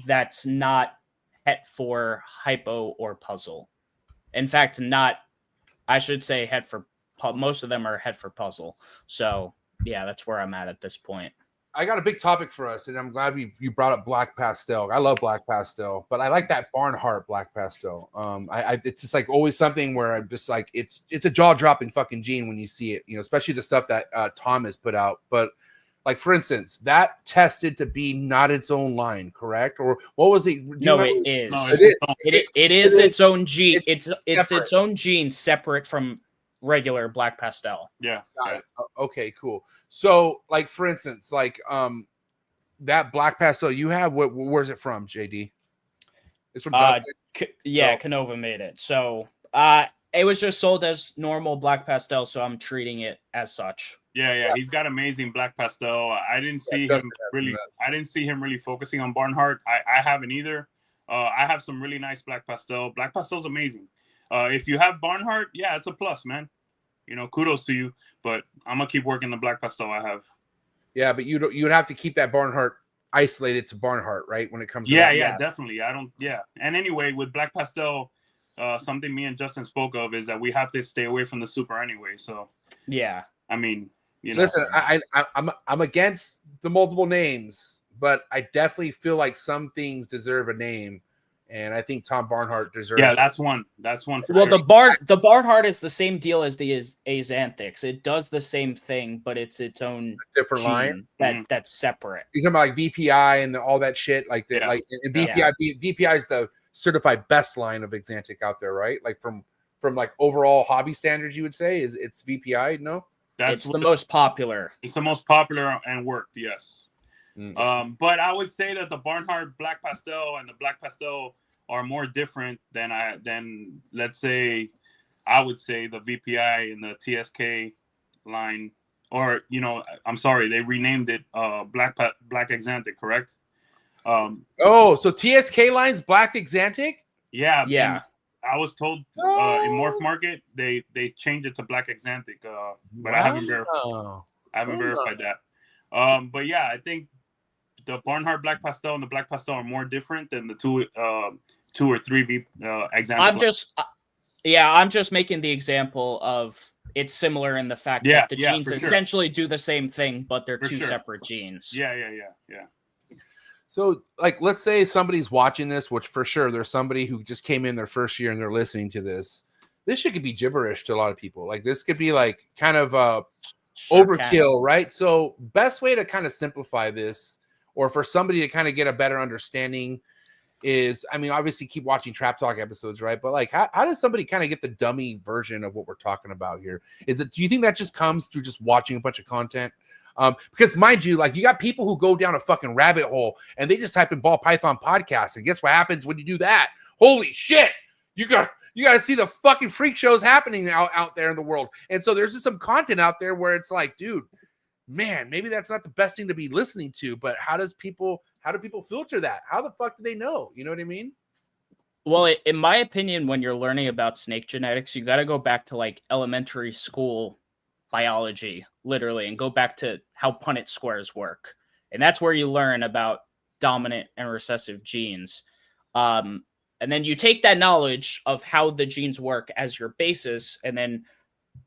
that's not het for hypo or puzzle. In fact, I should say het for most of them are het for puzzle. So yeah, that's where I'm at this point. I got a big topic for us, and I'm glad you brought up black pastel. I love black pastel, but I like that Barnhart black pastel. It's just like always something where I'm just like, it's a jaw dropping fucking gene when you see it, especially the stuff that Tom has put out. But like, for instance, that tested to be not its own line, correct? Or what was it? No, it is. No, it is its own gene. It's separate. its own gene, separate from regular black pastel. Yeah. Got it. Okay, cool. So, like, for instance, like that black pastel you have, where's it from, JD? It's from Justin? Canova made it. So it was just sold as normal black pastel, so I'm treating it as such. Yeah. He's got amazing black pastel. I didn't see him really focusing on Barnhart. I haven't either. I have some really nice black pastel. Black pastel's amazing. If you have Barnhart, yeah, it's a plus, man. Kudos to you. But I'm gonna keep working the black pastel I have. Yeah, but you would have to keep that Barnhart isolated to Barnhart, right? When it comes to definitely. And anyway, with black pastel, something me and Justin spoke of is that we have to stay away from the super anyway. So yeah, I mean, listen, I'm against the multiple names, but I definitely feel like some things deserve a name. And I think Tom Barnhart deserves. Yeah, that's one. That's one for sure. Well, the Barnhart is the same deal as the Axanthics. It does the same thing, but it's its own different line that's separate. You're talking about like VPI and all that shit, like that. Yeah. Like VPI is the certified best line of Axanthic out there, right? Like from like overall hobby standards, you would say it's VPI. No, it's the most popular. It's the most popular and worked. Yes. But I would say that the Barnhart black pastel and the black pastel are more different than let's say I would say the VPI and the TSK line, or I'm sorry, they renamed it black Axanthic, correct? So TSK line's black Axanthic? Yeah. I was told in MORPH Market they changed it to black Axanthic, but I haven't verified that. But yeah, I think the Barnhart black pastel and the black pastel are more different than the two or three Axanthic. I'm just making the example of it's similar in the fact that the genes essentially do the same thing, but they're two separate genes. Yeah. So, like, let's say somebody's watching this, which for sure there's somebody who just came in their first year and they're listening to this. This shit could be gibberish to a lot of people. Like, this could be like kind of overkill, right? So, best way to kind of simplify this, or for somebody to kind of get a better understanding, is, I mean, obviously keep watching Trap Talk episodes, right? But like, how does somebody kind of get the dummy version of what we're talking about here? Do you think that just comes through just watching a bunch of content? Because mind you, like, you got people who go down a fucking rabbit hole and they just type in ball python podcast, and guess what happens when you do that? Holy shit! You got to see the fucking freak shows happening out there in the world. And so there's just some content out there where it's like, dude, man, maybe that's not the best thing to be listening to, but how do people filter that? How the fuck do they know? You know what I mean? Well, in my opinion, when you're learning about snake genetics, you got to go back to like elementary school biology, literally, and go back to how Punnett squares work. And that's where you learn about dominant and recessive genes. And then you take that knowledge of how the genes work as your basis, and then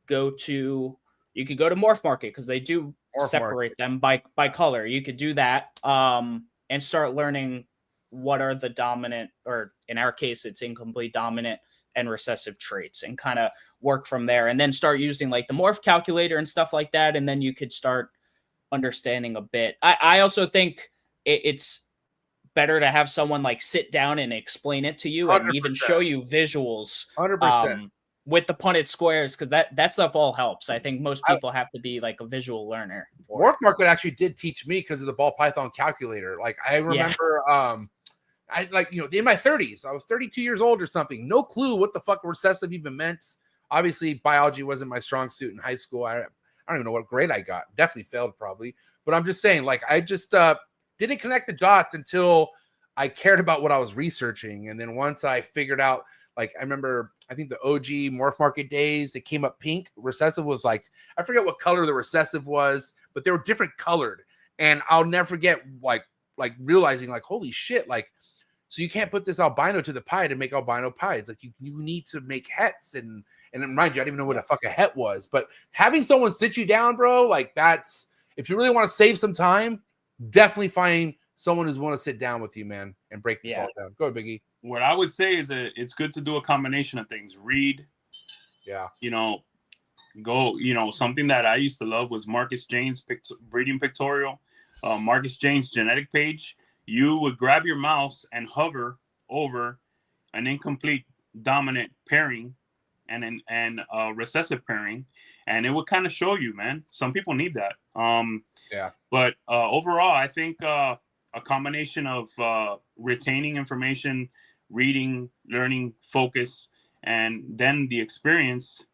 you could go to Morph Market, because they do separate them by color. You could do that and start learning what are the dominant, or in our case, it's incomplete dominant and recessive traits, and kind of work from there, and then start using like the morph calculator and stuff like that. And then you could start understanding a bit. I also think it's better to have someone like sit down and explain it to you, and 100%. even show you visuals 100%. with the Punnett squares, because that stuff all helps. I think most people have to be like a visual learner. Morph Market actually did teach me because of the ball python calculator. Like I remember I like, you know, in my 30s, I was 32 years old or something. No clue what the fuck recessive even meant. Obviously, biology wasn't my strong suit in high school. I don't even know what grade I got. Definitely failed probably. But I'm just saying, like, I just didn't connect the dots until I cared about what I was researching. And then once I figured out, like, I remember, I think the OG Morph Market days, it came up pink. Recessive was like, I forget what color the recessive was, but they were different colored. And I'll never forget, like realizing, like, holy shit, like, so you can't put this albino to the pie to make albino pies. Like, you need to make hets. And mind you, I didn't even know what a fuck a het was. But having someone sit you down, bro, like, that's, if you really want to save some time, definitely find someone who's want to sit down with you, man, and break this all down. Go ahead, Biggie. What I would say is that it's good to do a combination of things. Read. Yeah. You know, something that I used to love was Marcus Jane's breeding pictorial. Marcus Jane's genetic page. You would grab your mouse and hover over an incomplete dominant pairing and a recessive pairing, and it would kind of show you, man. Some people need that. But overall, I think a combination of retaining information, reading, learning, focus, and then the experience,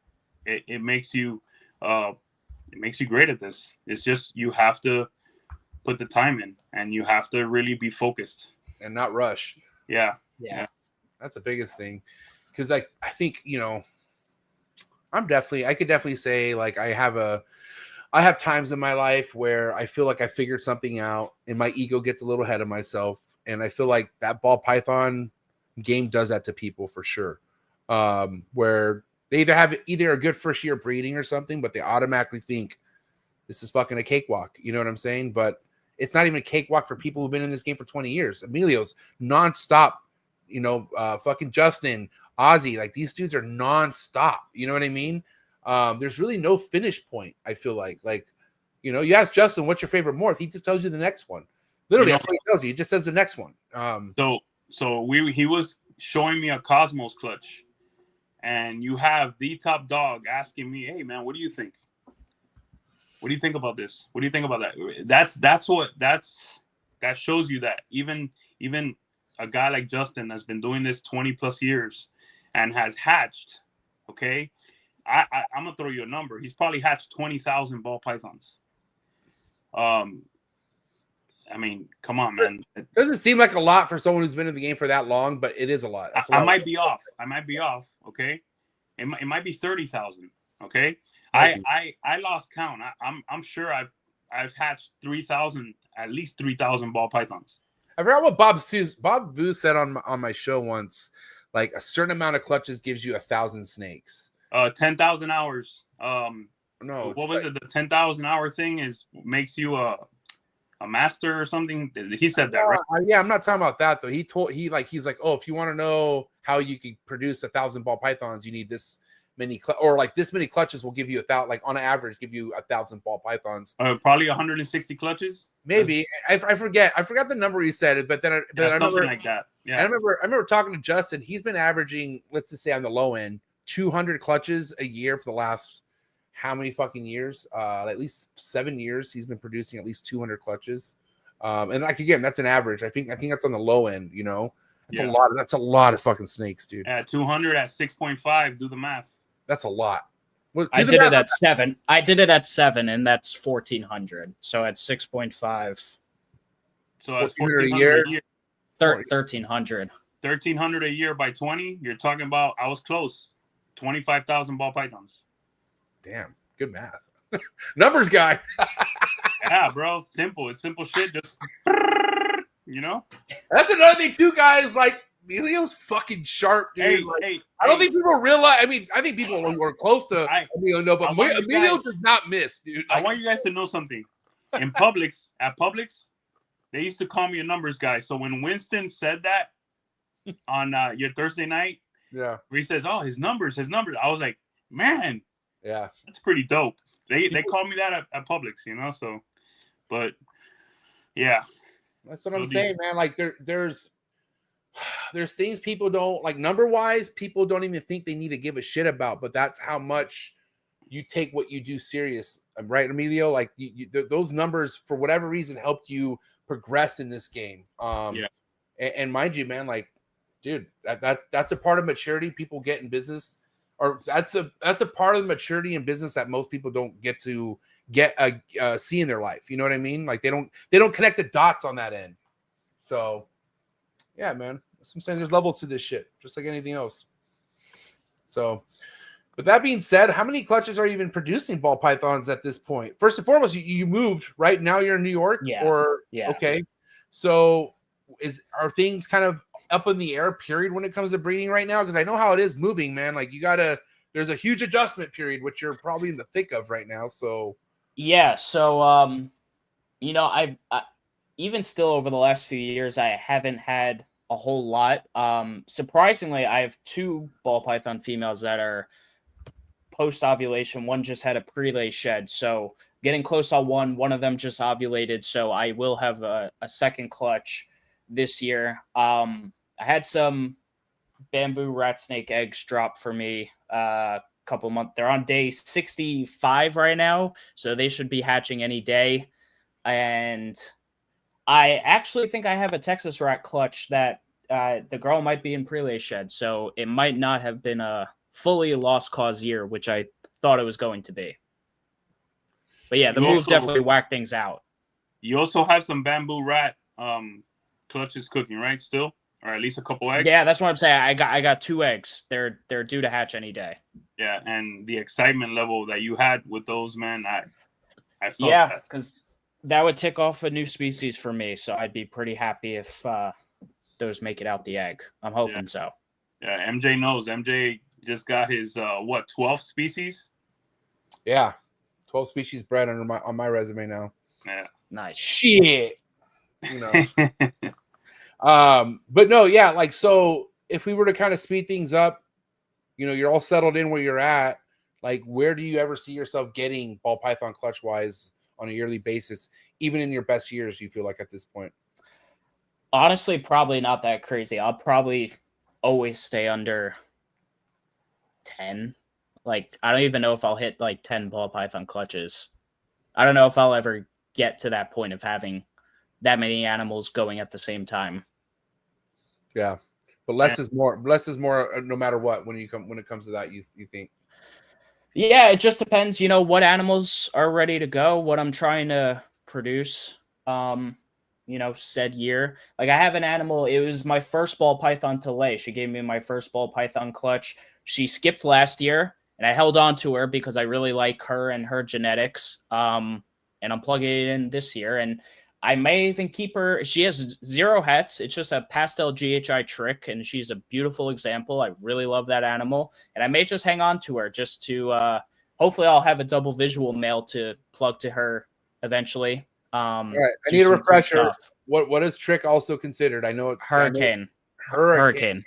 it makes you great at this. It's just you have to put the time in, and you have to really be focused and not rush. Yeah. That's the biggest thing. Because, like, I think, you know, I could definitely say, like, I have times in my life where I feel like I figured something out and my ego gets a little ahead of myself. And I feel like that ball python game does that to people for sure. Where they either have a good first year breeding or something, but they automatically think this is fucking a cakewalk. You know what I'm saying? But it's not even a cakewalk for people who've been in this game for 20 years. Emilio's nonstop, you know, fucking Justin, Ozzy, like, these dudes are nonstop. You know what I mean? There's really no finish point. I feel like, you know, you ask Justin, what's your favorite morph? He just tells you the next one. Literally, that's what he tells you. He just says the next one. So he was showing me a Cosmos clutch, and you have the top dog asking me, "Hey, man, what do you think? What do you think about this? What do you think about that?" That shows you that even a guy like Justin has been doing this 20 plus years and has hatched. Okay, I'm gonna throw you a number. He's probably hatched 20,000 ball pythons. I mean, come on, man. It doesn't seem like a lot for someone who's been in the game for that long, but it is a lot. That's a lot. I might be off. Okay, it might be 30,000. Okay, I lost count. I'm sure I've hatched 3,000, at least 3,000 ball pythons. I forgot what Bob Vu said on my show once. Like, a certain amount of clutches gives you 1,000 snakes. 10,000 hours. No, what was it? The 10,000 hour thing makes you a master or something. He said that, right? Yeah, I'm not talking about that though. He's like, oh, if you want to know how you can produce 1,000 ball pythons, you need this many or like this many clutches will give you 1,000. Like, on average, give you 1,000 ball pythons. Probably 160 clutches. Maybe I forget the number he said, but then I remember something like that. Yeah, I remember talking to Justin. He's been averaging, let's just say on the low end, 200 clutches a year for the last how many fucking years? At least 7 years. He's been producing at least 200 clutches. And like, again, that's an average. I think that's on the low end. You know, that's a lot of fucking snakes, dude. At 200 at 6.5. Do the math. That's a lot. Well, I did it at 7. I did it at 7, and that's 1,400. So at 6.5. So that's 1,400 a year. 1,300. 1,300 a year by 20. You're talking about, I was close. 25,000 ball pythons. Damn, good math. Numbers guy. Yeah, bro. Simple. It's simple shit. Just You know. That's another thing too, guys. Like Emilio's fucking sharp, dude. I don't think people realize. I mean, I think people who are close to Emilio know, but Emilio does not miss, dude. I want you guys to know something. In Publix, at Publix, they used to call me a numbers guy. So when Winston said that on your Thursday night, where he says, "Oh, his numbers," I was like, "Man, that's pretty dope." They called me that at Publix, you know. So, but yeah, that's what I'm saying, man. Like there's things people don't like number wise. People don't even think they need to give a shit about, but that's how much you take what you do serious, right, Emilio? Like those numbers, for whatever reason, helped you progress in this game. And mind you, man, like, dude, that's a part of maturity people get in business, or that's a part of the maturity in business that most people don't get to see in their life. You know what I mean? Like they don't connect the dots on that end. So, yeah, man, I'm saying there's levels to this shit, just like anything else. So. But that being said, how many clutches are you even producing ball pythons at this point? First and foremost, you moved, right? Now you're in New York? Yeah. Okay. So are things kind of up in the air, period, when it comes to breeding right now? Because I know how it is moving, man. Like there's a huge adjustment period, which you're probably in the thick of right now. So yeah. So you know, I even still over the last few years, I haven't had a whole lot. Surprisingly, I have 2 ball python females that are post-ovulation. One just had a pre-lay shed, so getting close on one of them just ovulated, so I will have a second clutch this year. I had some bamboo rat snake eggs drop for me a couple months. They're on day 65 right now, so they should be hatching any day. And I actually think I have a Texas rat clutch that the girl might be in pre-lay shed, so it might not have been a fully lost cause year, which I thought it was going to be. But yeah, the move definitely whacked things out. You also have some bamboo rat clutches cooking, right? Still, or at least a couple eggs. Yeah, that's what I'm saying. I got 2 eggs. They're due to hatch any day. Yeah, and the excitement level that you had with those, man, I felt that. Because that would tick off a new species for me. So I'd be pretty happy if those make it out the egg. I'm hoping so. Yeah, MJ knows. MJ just got his 12th species. Yeah, 12 species bred on my resume now. Yeah, nice shit. You know, but no, yeah, like so. If we were to kind of speed things up, you know, you're all settled in where you're at. Like, where do you ever see yourself getting ball python clutch wise on a yearly basis, even in your best years? You feel like at this point? Honestly, probably not that crazy. I'll probably always stay under 10. Like, I don't even know if I'll hit like 10 ball python clutches. I don't know if I'll ever get to that point of having that many animals going at the same time. Yeah, but less is more. Less is more, no matter what. When it comes to that, you think? Yeah, it just depends. You know, what animals are ready to go, what I'm trying to produce. You know, said year. Like, I have an animal. It was my first ball python to lay. She gave me my first ball python clutch. She skipped last year, and I held on to her because I really like her and her genetics. And I'm plugging it in this year, and I may even keep her. She has 0 hets. It's just a pastel GHI trick, and she's a beautiful example. I really love that animal, and I may just hang on to her just to hopefully I'll have a double visual male to plug to her eventually. All right, I need a refresher. What is trick also considered? I know it's hurricane. Hurricane.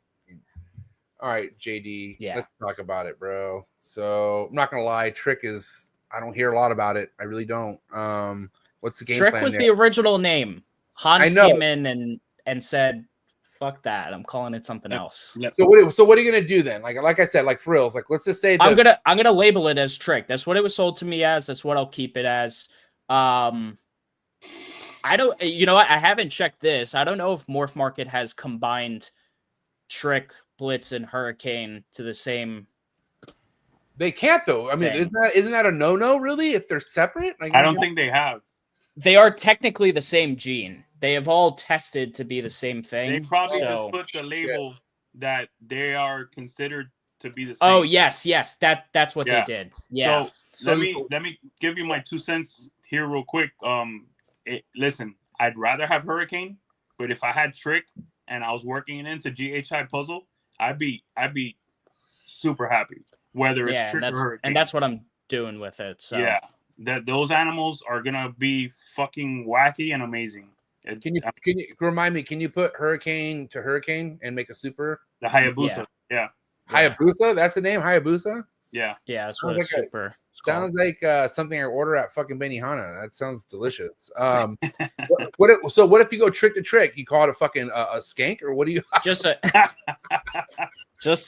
All right, JD. Yeah, let's talk about it, bro. So I'm not gonna lie, trick is, I don't hear a lot about it. I really don't. What's the game Trick plan was there? the original name. Hans came in and said, "Fuck that! I'm calling it something else." So what are you gonna do then? Like I said, like for reals, like let's just say I'm gonna label it as Trick. That's what it was sold to me as. That's what I'll keep it as. I don't. You know what? I haven't checked this. I don't know if Morph Market has combined Trick, Blitz, and Hurricane to the same. They can't though. I mean, isn't that a no-no really? If they're separate, like, I don't think they have. They are technically the same gene. They have all tested to be the same thing. They probably just put the label that they are considered to be the same. Oh yes. That's what they did. Yeah. So let me give you my 2 cents here real quick. Listen, I'd rather have Hurricane But if I had Trick and I was working it into GHI puzzle, I'd be super happy. Whether it's Trick or Hurricane. And that's what I'm doing with it. So yeah, those animals are gonna be fucking wacky and amazing. Can you remind me? Can you put Hurricane to Hurricane and make a super? The Hayabusa, yeah. Hayabusa, that's the name, Hayabusa. Yeah, that's what it's super. Sounds like something I order at fucking Benihana. That sounds delicious. What if you go trick to trick? You call it a fucking a skank, or what do you? Just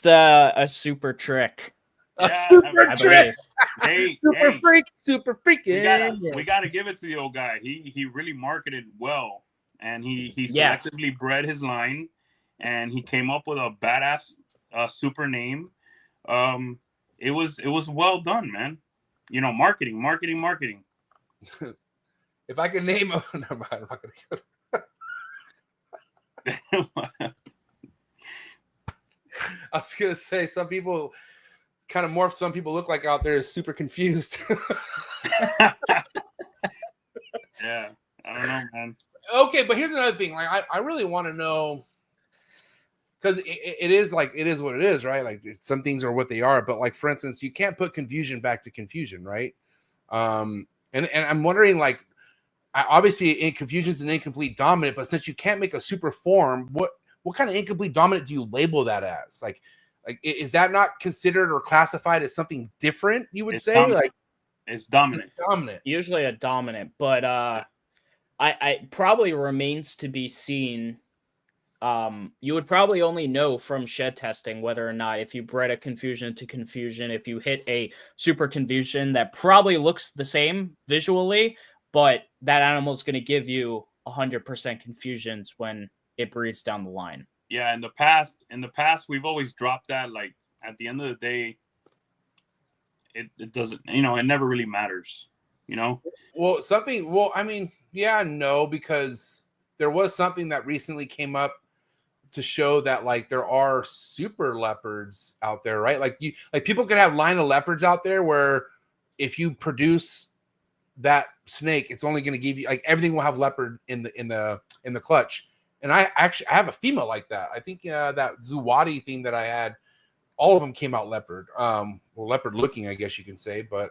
a super trick. A super trick. Hey, super freaking. We gotta give it to the old guy. He really marketed well, and he selectively bred his line, and he came up with a badass super name. It was well done, man. You know, marketing. If I could name a, no, I'm not gonna. I was gonna say some people kind of morph. Some people look like out there is super confused. Yeah, I don't know, man. Okay, but here's another thing. Like, I really want to know, because it is what it is, right? Like, some things are what they are. But like, for instance, you can't put confusion back to confusion, right? And I'm wondering, like, obviously, confusion is an incomplete dominant, but since you can't make a super form, what kind of incomplete dominant do you label that as? Like is that not considered or classified as something different? You would say dominant. Like it's dominant. Usually a dominant, but I probably remains to be seen. You would probably only know from shed testing whether or not, if you bred a confusion to confusion, if you hit a super confusion that probably looks the same visually, but that animal is going to give you 100% confusions when it breeds down the line. Yeah, in the past, we've always dropped that. Like, at the end of the day, it doesn't, it never really matters, Well, I mean, yeah, no, because there was something that recently came up to show that, like, there are super leopards out there, right? Like, people can have line of leopards out there where if you produce that snake, it's only going to give you, like, everything will have leopard in the clutch. And I have a female like that. I think that Zuwadi thing that I had, all of them came out leopard. Well, leopard looking, I guess you can say, but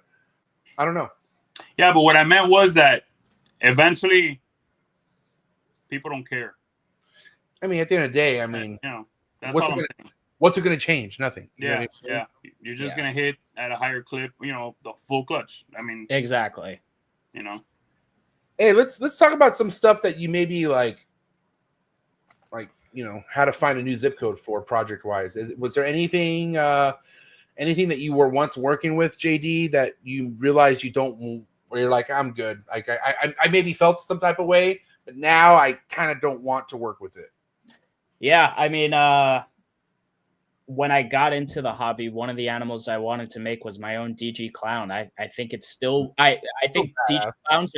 I don't know. Yeah, but what I meant was that eventually people don't care. I mean, at the end of the day, I mean, that's what's it going to change? Nothing. Yeah, yeah. You're just going to hit at a higher clip, the full clutch. I mean, exactly. Hey, let's talk about some stuff that you maybe like how to find a new zip code for project wise. Was there anything that you were once working with, JD, that you realized you don't, where you're like, I'm good. Like I maybe felt some type of way, but now I kind of don't want to work with it. Yeah. I mean, when I got into the hobby, one of the animals I wanted to make was my own DG clown. I think it's still, I think DG clowns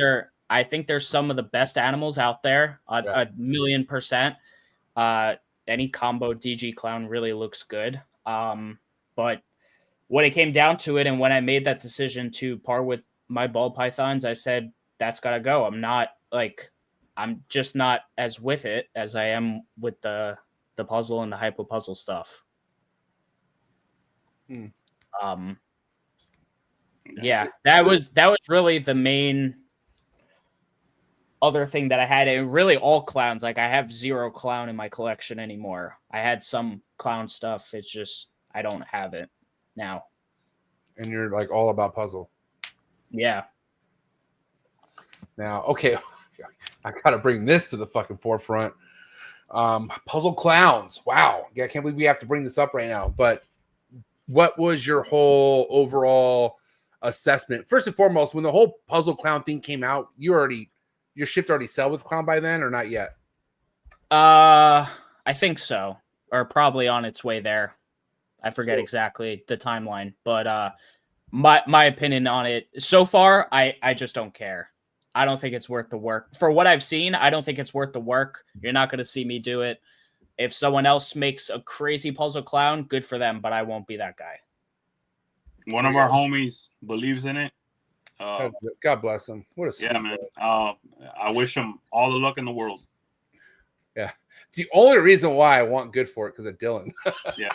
I think they're some of the best animals out there. A 1,000,000%. Any combo DG clown really looks good. But when it came down to it, and when I made that decision to part with my ball pythons, I said, that's gotta go. I'm just not as with it as I am with the puzzle and the hypo puzzle stuff. Yeah, that was really the main other thing that I had. And really all clowns. Like, I have 0 clown in my collection anymore. I had some clown stuff. It's just I don't have it now. And you're like all about puzzle. Yeah. Now, okay, I gotta bring this to the fucking forefront. Puzzle clowns. Wow. Yeah, I can't believe we have to bring this up right now. But what was your whole overall assessment? First and foremost, when the whole puzzle clown thing came out, your ship already sell with clown by then, or not yet? I think so, or probably on its way there. I forget exactly the timeline, but my opinion on it so far, I just don't care. I don't think it's worth the work. For what I've seen, I don't think it's worth the work. You're not going to see me do it. If someone else makes a crazy puzzle clown, good for them, but I won't be that guy. One of our homies believes in it. God bless him. What a sweet man. I wish him all the luck in the world. Yeah. It's the only reason why I want good for it because of Dylan.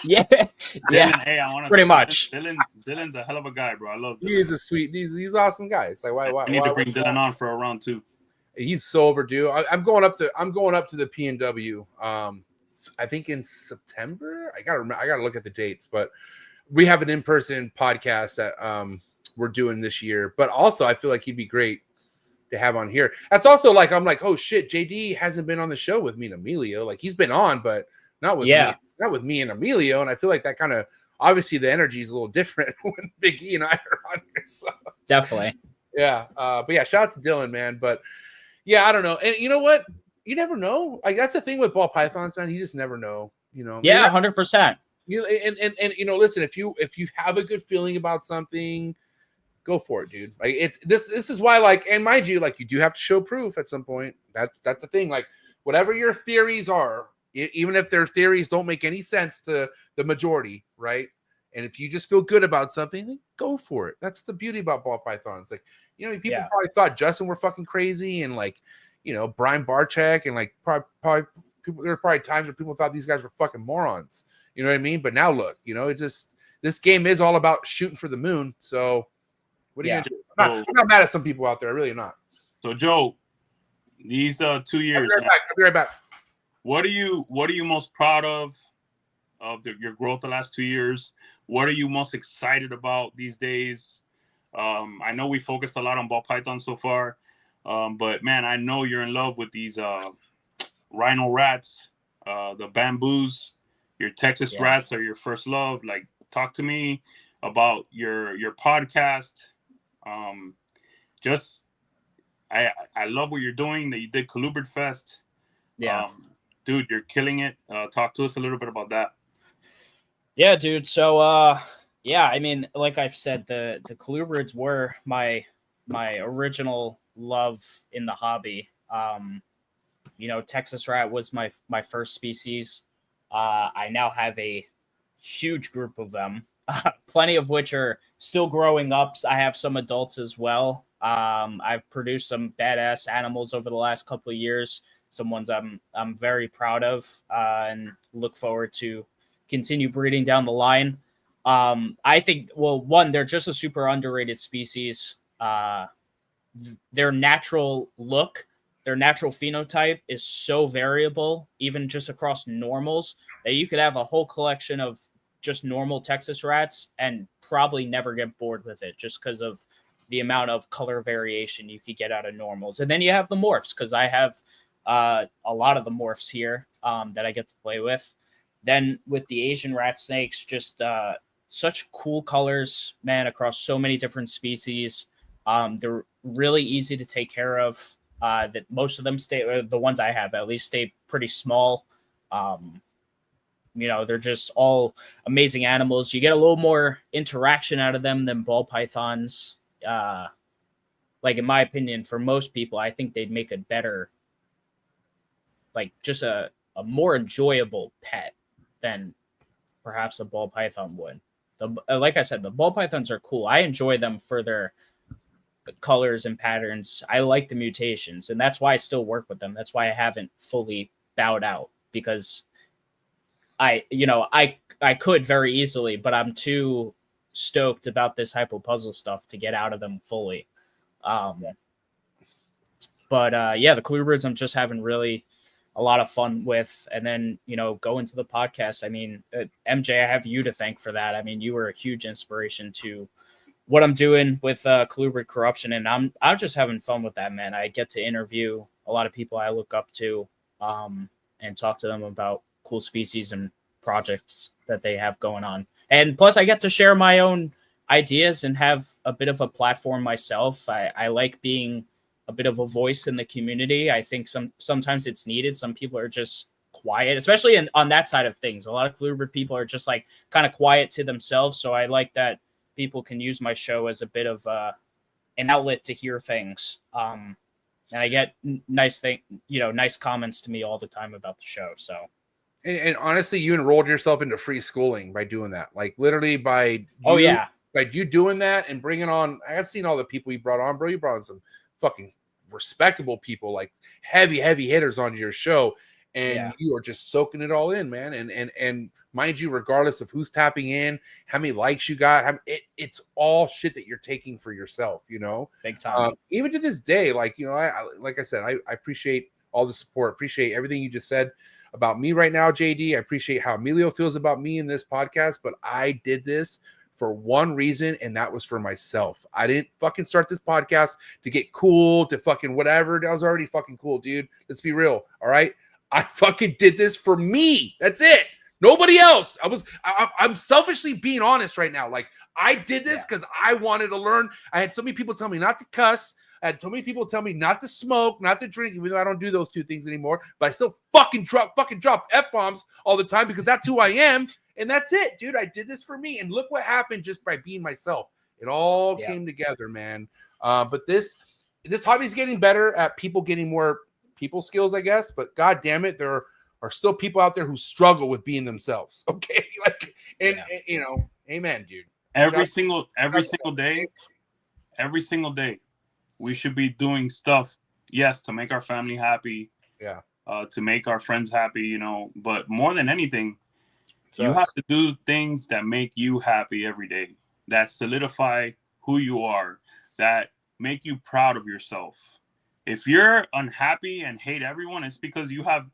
Yeah. Dylan, hey, I want to Pretty much. Dylan's a hell of a guy, bro. I love Dylan. He's a sweet, he's an awesome guy. It's like why I need to bring Dylan on for a round too. He's so overdue. I'm going up to the PNW. I think in September. I gotta look at the dates, but we have an in-person podcast that we're doing this year. But also, I feel like he'd be great to have on here. That's also like I'm like, oh shit, JD hasn't been on the show with me and Emilio. Like he's been on, but not with me and Emilio. And I feel like that kind of obviously the energy is a little different when Big E and I are on here. So Definitely. yeah. But yeah, shout out to Dylan, man. But yeah, I don't know. And you know what? You never know. Like that's the thing with ball pythons, man. You just never know. You know. Yeah, 100%. You know, and you know, listen, if you have a good feeling about something, go for it, dude. Like it's this is why, like, and mind you, like you do have to show proof at some point. That's the thing. Like whatever your theories are, even if their theories don't make any sense to the majority, right? And if you just feel good about something, then go for it. That's the beauty about ball pythons. Like, you know, people probably thought Justin were fucking crazy, and like, you know, Brian Barczyk, and like probably people. There were probably times where people thought these guys were fucking morons. You know what I mean? But now look, you know, it just this game is all about shooting for the moon. So what are you gonna do? I'm not mad at some people out there. I really am not. So Joe, these 2 years. I'll be right back. What are you most proud of your growth the last 2 years? What are you most excited about these days? I know we focused a lot on ball python so far, but man, I know you're in love with these rhino rats, the bamboos. Your Texas rats are your first love. Like, talk to me about your podcast. I love what you're doing. That you did Colubrid Fest. Yeah, dude, you're killing it. Talk to us a little bit about that. Yeah, dude. So, yeah, I mean, like I've said, the colubrids were my original love in the hobby. You know, Texas rat was my first species. I now have a huge group of them, plenty of which are still growing up. I have some adults as well. I've produced some badass animals over the last couple of years. Some ones I'm very proud of, and look forward to continue breeding down the line. I think, well, one, they're just a super underrated species. Their natural look, their natural phenotype is so variable, even just across normals, that you could have a whole collection of just normal Texas rats and probably never get bored with it just because of the amount of color variation you could get out of normals. And then you have the morphs, because I have a lot of the morphs here that I get to play with. Then with the Asian rat snakes, just such cool colors, man, across so many different species. They're really easy to take care of. That most of them stay, the ones I have at least, stay pretty small. You know, they're just all amazing animals. You get a little more interaction out of them than ball pythons. Like, in my opinion, for most people, I think they'd make a better, like, just a more enjoyable pet than perhaps a ball python would. Like I said, the ball pythons are cool. I enjoy them for their colors and patterns. I like the mutations, and that's why I still work with them. That's why I haven't fully bowed out, because I could very easily, but I'm too stoked about this Hypo puzzle stuff to get out of them fully. But the colubrids I'm just having really a lot of fun with. And then, you know, go into the podcast. I mean, MJ, I have you to thank for that. I mean, you were a huge inspiration to what I'm doing with Colubrid Corruption, and I'm just having fun with that, man. I get to interview a lot of people I look up to, and talk to them about cool species and projects that they have going on. And plus, I get to share my own ideas and have a bit of a platform myself. I like being a bit of a voice in the community. I think sometimes it's needed. Some people are just quiet, especially on that side of things. A lot of Colubrid people are just like kind of quiet to themselves. So I like that people can use my show as a bit of an outlet to hear things. And I get nice comments to me all the time about the show. So, and honestly, you enrolled yourself into free schooling by doing that. Like literally by you doing that and bringing on. I've seen all the people you brought on, bro. You brought on some fucking respectable people, like heavy hitters onto your show. and you are just soaking it all in, man. And mind you, regardless of who's tapping in, how many likes you got, it's all shit that you're taking for yourself, you know, big time. Even to this day, like, you know, I like I said, I appreciate all the support, appreciate everything you just said about me right now, JD. I appreciate how Emilio feels about me in this podcast, but I did this for one reason, and that was for myself. I didn't fucking start this podcast to get cool, to fucking whatever. I was already fucking cool, dude. Let's be real, all right? I fucking did this for me. That's it. Nobody else. I'm selfishly being honest right now. Like, I did this because I wanted to learn. I had so many people tell me not to cuss. I had so many people tell me not to smoke, not to drink, even though I don't do those two things anymore. But I still fucking drop F-bombs all the time because that's who I am. And that's it, dude. I did this for me. And look what happened just by being myself. It all came together, man. But this hobby is getting better at people getting more people skills, I guess. But God damn it, there are still people out there who struggle with being themselves. Okay. Like, and you know, amen, dude. Every single day, we should be doing stuff, yes, to make our family happy. Yeah. To make our friends happy, you know, but more than anything, you have to do things that make you happy every day, that solidify who you are, that make you proud of yourself. If you're unhappy and hate everyone, it's because you have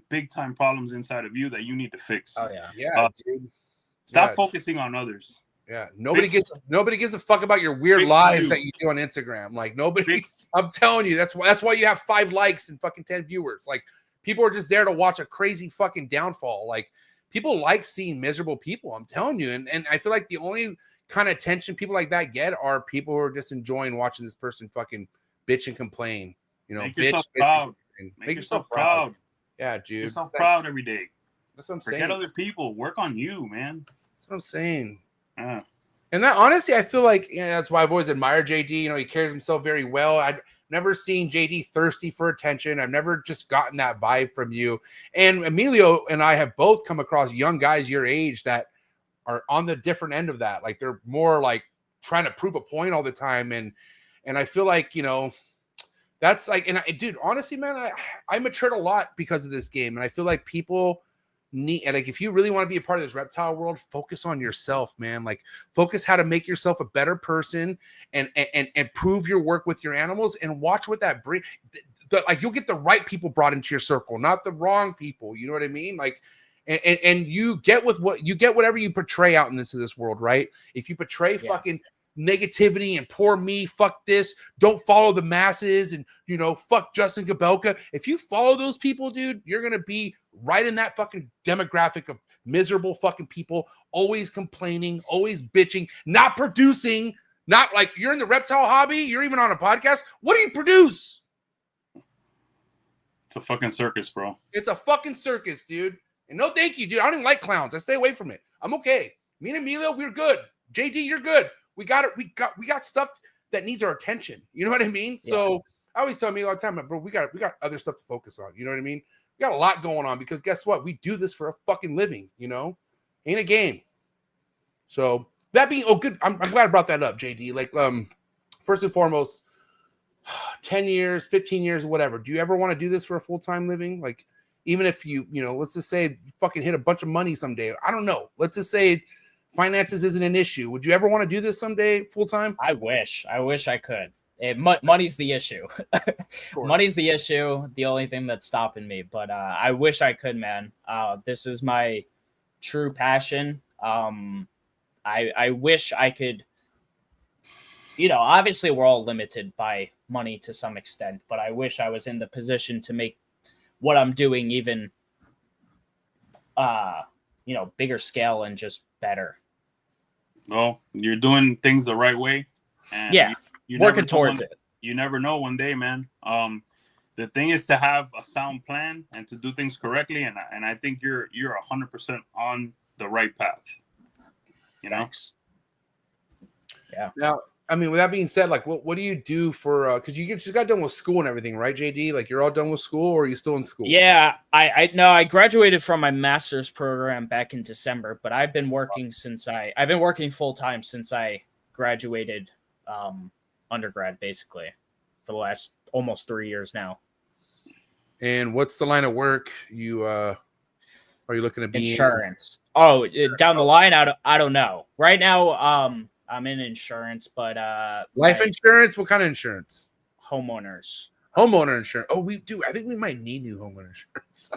big time problems inside of you that you need to fix. Oh yeah. Yeah, dude. Stop focusing on others. Yeah. Nobody gives a fuck about your weird lives that you do on Instagram. Like, nobody, I'm telling you, that's why you have 5 likes and fucking 10 viewers. Like, people are just there to watch a crazy fucking downfall. Like, people like seeing miserable people. I'm telling you. And I feel like the only kind of attention people like that get are people who are just enjoying watching this person fucking bitch and complain. You know, make yourself proud. Make yourself proud. Yeah, dude. Make yourself proud every day. That's what I'm saying. Forget other people. Work on you, man. That's what I'm saying. And that, honestly, I feel like that's why I've always admired JD. You know, he carries himself very well. I've never seen JD thirsty for attention. I've never just gotten that vibe from you. And Emilio and I have both come across young guys your age that are on the different end of that. Like, they're more like trying to prove a point all the time. And I feel like, you know, that's like, and dude, honestly, man, I matured a lot because of this game. And I feel like people need, and like, if you really want to be a part of this reptile world, focus on yourself, man. Like, focus how to make yourself a better person and prove your work with your animals, and watch what that brings. Like, you'll get the right people brought into your circle, not the wrong people. You know what I mean? Like, and you get whatever you portray out in this world, right? If you portray fucking negativity and poor me, fuck this, don't follow the masses, and, you know, fuck Justin Gabelka. If you follow those people, dude, you're gonna be right in that fucking demographic of miserable fucking people, always complaining, always bitching, not producing. Not like, you're in the reptile hobby, you're even on a podcast. What do you produce? It's a fucking circus, bro. It's a fucking circus, dude. And no thank you, dude. I don't even like clowns. I stay away from it. I'm okay. Me and Emilio, we're good. JD, you're good. We got it. We got stuff that needs our attention. You know what I mean? Yeah. So I always tell me all the time, bro, we got other stuff to focus on. You know what I mean? We got a lot going on, because guess what? We do this for a fucking living, you know? Ain't a game. So that being, good. I'm glad I brought that up, JD. Like, first and foremost, 10 years, 15 years, whatever. Do you ever want to do this for a full-time living? Like, even if you know, let's just say you fucking hit a bunch of money someday. I don't know. Let's just say finances isn't an issue. Would you ever want to do this someday full-time? I wish I could. Money's the issue. Money's the issue. The only thing that's stopping me. But I wish I could, man. This is my true passion. I wish I could. You know, obviously we're all limited by money to some extent, but I wish I was in the position to make what I'm doing even, you know, bigger scale and just better. Well, you're doing things the right way. And you working towards it. You never know one day, man. The thing is to have a sound plan and to do things correctly. And I think you're 100% on the right path. You know? Thanks. Yeah. Now, I mean, with that being said, like, what do you do for, because you just got done with school and everything, right, JD? Like, you're all done with school, or are you still in school? Yeah, I graduated from my master's program back in December, but I've been working I've been working full time since I graduated undergrad, basically, for the last almost 3 years now. And what's the line of work you are you looking to be Insurance. Oh, down the line, I don't know. Right now, I'm in insurance, but life insurance? What kind of insurance? Homeowners. Homeowner insurance. Oh, we do. I think we might need new homeowner insurance.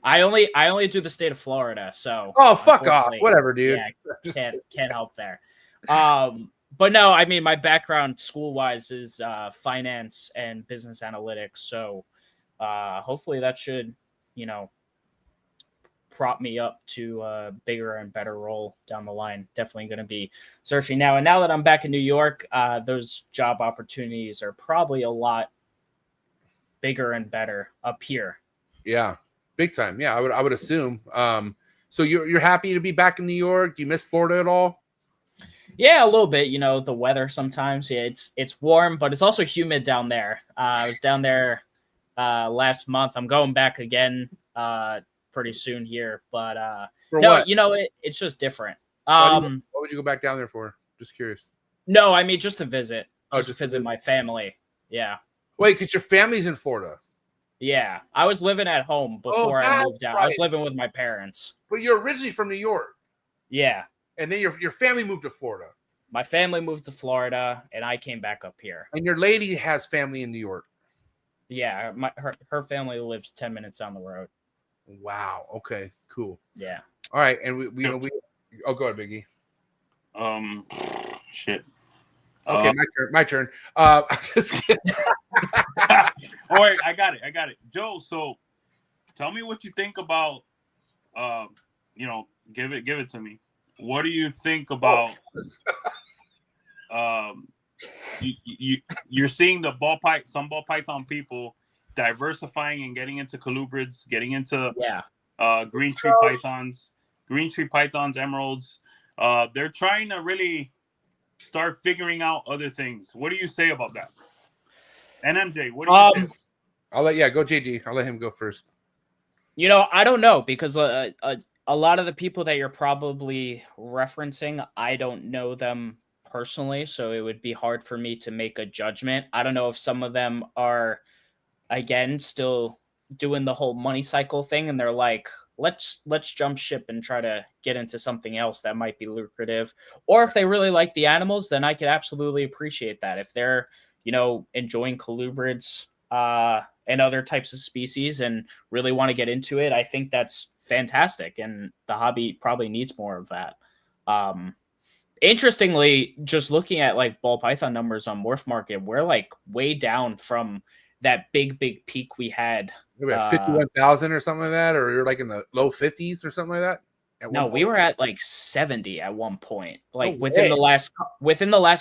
I only do the state of Florida, so oh, fuck off. Whatever, dude. Yeah, can't help there. But no, I mean, my background school-wise is finance and business analytics, so hopefully that should, prop me up to a bigger and better role down the line. Definitely going to be searching now. And now that I'm back in New York, those job opportunities are probably a lot bigger and better up here. Yeah, big time. Yeah, I would assume. So you're happy to be back in New York? Do you miss Florida at all? Yeah, a little bit. The weather sometimes. Yeah, it's warm, but it's also humid down there. I was down there last month. I'm going back again pretty soon here, but what? It's just different. What would you go back down there for? Just curious. No, I mean just to visit. Just to visit my family. Yeah. Wait, because your family's in Florida. Yeah, I was living at home before I moved out. Right. I was living with my parents. But you're originally from New York. Yeah. And then your family moved to Florida. My family moved to Florida, and I came back up here. And your lady has family in New York. Yeah, her family lives 10 minutes down the road. Wow. Okay. Cool. Yeah. All right, and we oh, go ahead, Biggie. Shit. Okay, my turn. I'm just kidding. Oh wait, I got it. Joe, so tell me what you think about give it to me. What do you think about you're seeing some ball python people diversifying and getting into colubrids, getting into green tree pythons, emeralds. They're trying to really start figuring out other things. What do you say about that? And MJ, what do you say? Go JD. I'll let him go first. I don't know, because a lot of the people that you're probably referencing, I don't know them personally, so it would be hard for me to make a judgment. I don't know if some of them are, again, still doing the whole money cycle thing, and they're like, let's jump ship and try to get into something else that might be lucrative. Or if they really like the animals, then I could absolutely appreciate that. If they're, enjoying colubrids and other types of species and really want to get into it, I think that's fantastic. And the hobby probably needs more of that. Interestingly, just looking at like ball python numbers on Morph Market, we're like way down from that big peak we had. We were at 51,000 or something like that, or you're like in the low 50s or something like that. No, we were at like 70 at one point. Like within the last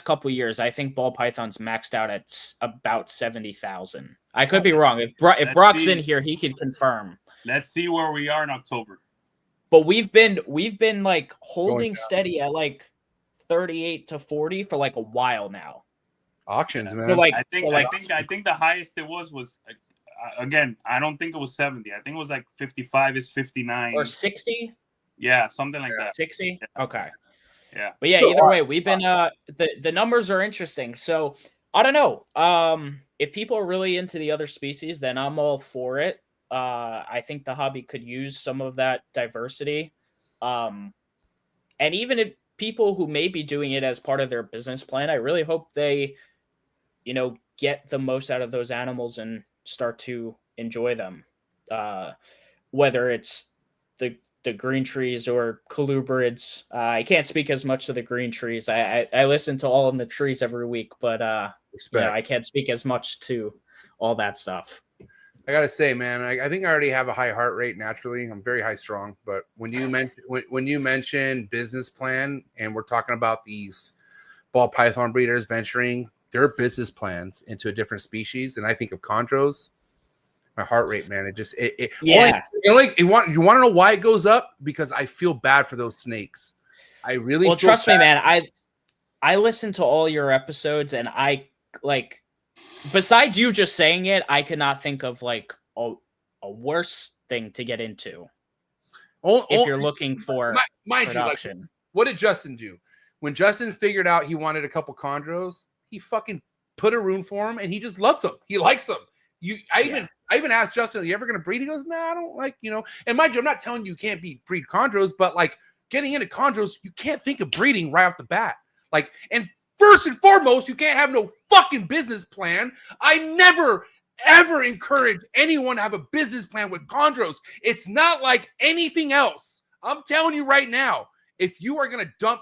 couple of years, I think ball pythons maxed out at about 70,000. I could be wrong. If Brock's in here, he could confirm. Let's see where we are in October. But we've been like holding steady at like 38 to 40 for like a while now. Auctions, man. So I think the highest it was again, I don't think it was 70. I think it was like 55 is 59 or 60. Yeah, something like that. 60. Okay. Yeah. But yeah, either way, we've been the numbers are interesting. So I don't know. If people are really into the other species, then I'm all for it. I think the hobby could use some of that diversity. And even if people who may be doing it as part of their business plan, I really hope they, get the most out of those animals and start to enjoy them. Whether it's the green trees or colubrids. I can't speak as much to the green trees. I listen to all in the trees every week, but I can't speak as much to all that stuff. I gotta say, man, I think I already have a high heart rate naturally. I'm very high strung, but when you mention business plan and we're talking about these ball python breeders venturing their business plans into a different species, and I think of chondros, my heart rate, man, you want to know why it goes up? Because I feel bad for those snakes. I really trust me, man. I listen to all your episodes, and I like. Besides you just saying it, I could not think of like a worse thing to get into. If you're looking for production. Like, what did Justin do? When Justin figured out he wanted a couple chondros, he fucking put a rune for him, and he just loves them. He likes them. I even asked Justin, are you ever going to breed? He goes, no, I don't like, and mind you, I'm not telling you can't breed chondros, but like getting into chondros, you can't think of breeding right off the bat. Like, and first and foremost, you can't have no fucking business plan. I never, ever encourage anyone to have a business plan with chondros. It's not like anything else. I'm telling you right now, if you are going to dump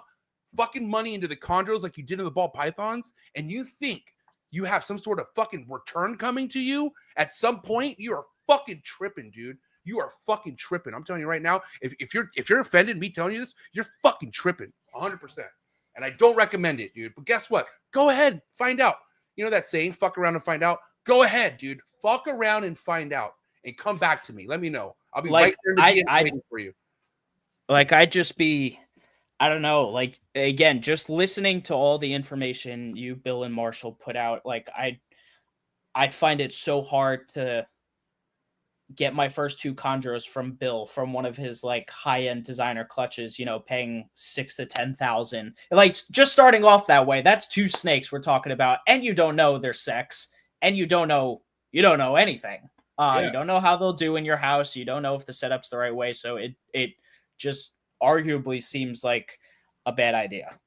fucking money into the chondros like you did in the ball pythons, and you think you have some sort of fucking return coming to you at some point, you are fucking tripping, dude. You are fucking tripping. I'm telling you right now, if you're offended me telling you this, you're fucking tripping 100%. And I don't recommend it, dude. But guess what? Go ahead, find out. You know that saying, fuck around and find out? Go ahead, dude. Fuck around and find out. And come back to me. Let me know. I'll be right there in the DM waiting for you. Like, I don't know, like, again, just listening to all the information you, Bill, and Marshall put out, like, I'd find it so hard to get my first 2 chondros from Bill, from one of his, like, high-end designer clutches, paying $6,000 to $10,000. Like, just starting off that way, that's 2 snakes we're talking about, and you don't know their sex, and you don't know anything. You don't know how they'll do in your house. You don't know if the setup's the right way, so it just arguably seems like a bad idea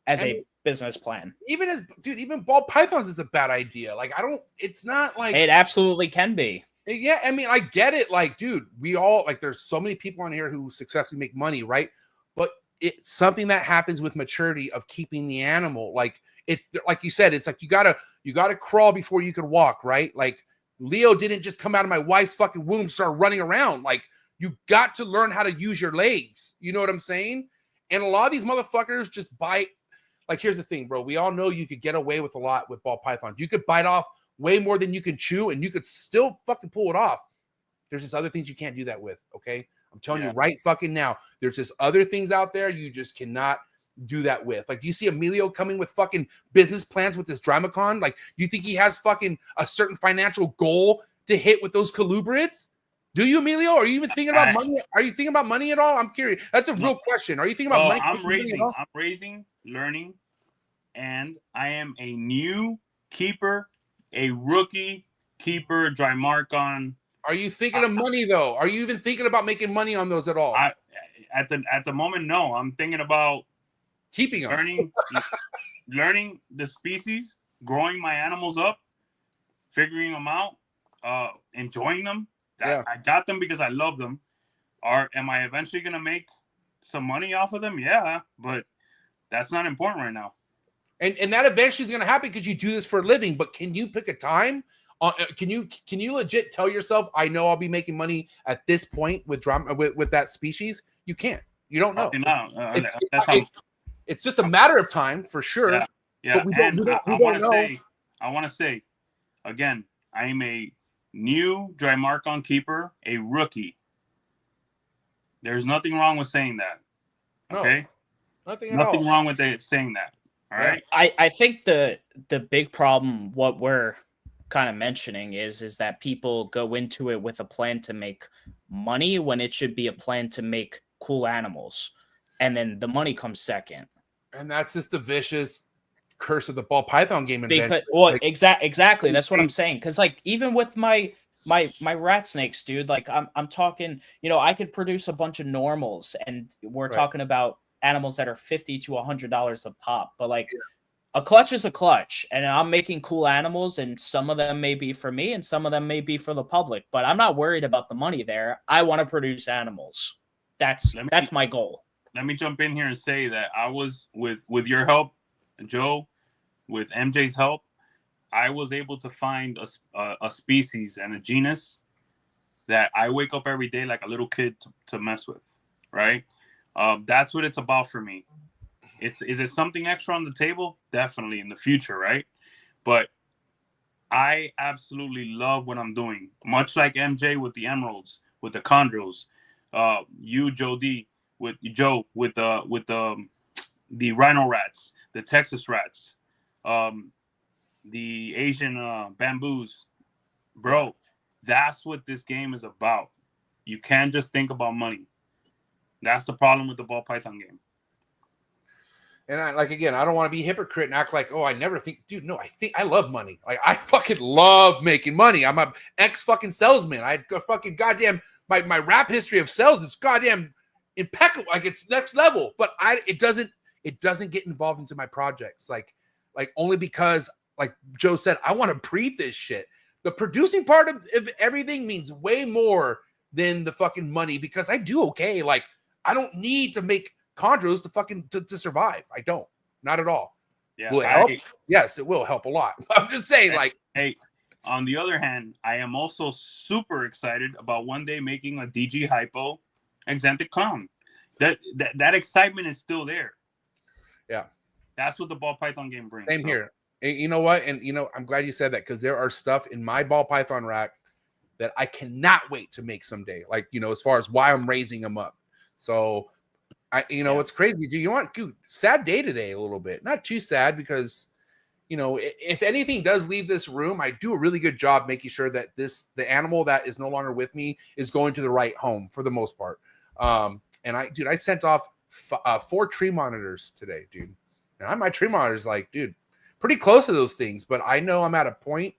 as a business plan. Even ball pythons is a bad idea. Like, it's not like it absolutely can be. Yeah, I mean, I get it. Like, dude, we all, like, there's so many people on here who successfully make money, right? But it's something that happens with maturity of keeping the animal. Like you said, it's like you gotta crawl before you can walk, right? Like, Leo didn't just come out of my wife's fucking womb and start running around. Like, you got to learn how to use your legs. You know what I'm saying? And a lot of these motherfuckers just bite. Like, here's the thing, bro. We all know you could get away with a lot with ball pythons. You could bite off way more than you can chew, and you could still fucking pull it off. There's just other things you can't do that with, okay? I'm telling you right fucking now. There's just other things out there you just cannot do that with. Like, do you see Emilio coming with fucking business plans with this Dramacon? Like, do you think he has fucking a certain financial goal to hit with those colubrids? Do you, Emilio? Are you even thinking about money? Are you thinking about money at all? I'm curious. That's a real question. Are you thinking about money? I'm raising, learning, and I am a new keeper, a rookie keeper, dry mark on. Are you thinking of money though? Are you even thinking about making money on those at all? At the moment, no. I'm thinking about keeping them, learning the species, growing my animals up, figuring them out, enjoying them. I got them because I love them. Am I eventually gonna make some money off of them? Yeah, but that's not important right now. And that eventually is gonna happen because you do this for a living. But can you pick a time? Can you legit tell yourself, I know I'll be making money at this point with drama with that species? You can't. You don't know. It's just a matter of time for sure. Yeah. I want to say again, I am a new dry mark on keeper, a rookie. There's nothing wrong with saying that. Okay? No, nothing wrong with saying that. All right. I think the big problem, what we're kind of mentioning is that people go into it with a plan to make money when it should be a plan to make cool animals, and then the money comes second. And that's just the vicious curse of the ball python game. Exactly. That's what I'm saying. Because like even with my rat snakes, dude, like I'm talking, I could produce a bunch of normals, and we're talking about animals that are $50 to $100 a pop. But like a clutch is a clutch, and I'm making cool animals, and some of them may be for me, and some of them may be for the public. But I'm not worried about the money there. I want to produce animals. That's my goal. Let me jump in here and say that I was with your help, Joe, with MJ's help, I was able to find a species and a genus that I wake up every day like a little kid to mess with, right? That's what it's about for me. Is it something extra on the table? Definitely in the future, right? But I absolutely love what I'm doing. Much like MJ with the emeralds, with the chondros, you, Joe D, with the rhino rats, the Texas rats, the Asian bamboos. Bro, that's what this game is about. You can't just think about money. That's the problem with the ball python game. And I like, again, I don't want to be a hypocrite and act like, oh, I never think, dude, no, I love money. Like, I fucking love making money. I'm a ex fucking salesman. I go fucking goddamn, my rap history of sales is goddamn impeccable. Like, it's next level, but it doesn't get involved into my projects. Like only because, like Joe said, I want to breathe this shit. The producing part of everything means way more than the fucking money, because I do okay. Like, I don't need to make chondros to fucking to survive. I don't, not at all. Yeah, will it help? Yes, it will help a lot. I'm just saying, like, hey, on the other hand, I am also super excited about one day making a DG Hypo Exantic clown. That excitement is still there. Yeah, that's what the ball python game brings. Same here. You know what? And I'm glad you said that, because there are stuff in my ball python rack that I cannot wait to make someday. Like, as far as why I'm raising them up. So it's crazy. Do you want, dude, sad day today a little bit? Not too sad, because, if anything does leave this room, I do a really good job making sure that the animal that is no longer with me is going to the right home for the most part. And I sent off 4 tree monitors today, dude. And my tree monitors, like, dude, pretty close to those things, but I know I'm at a point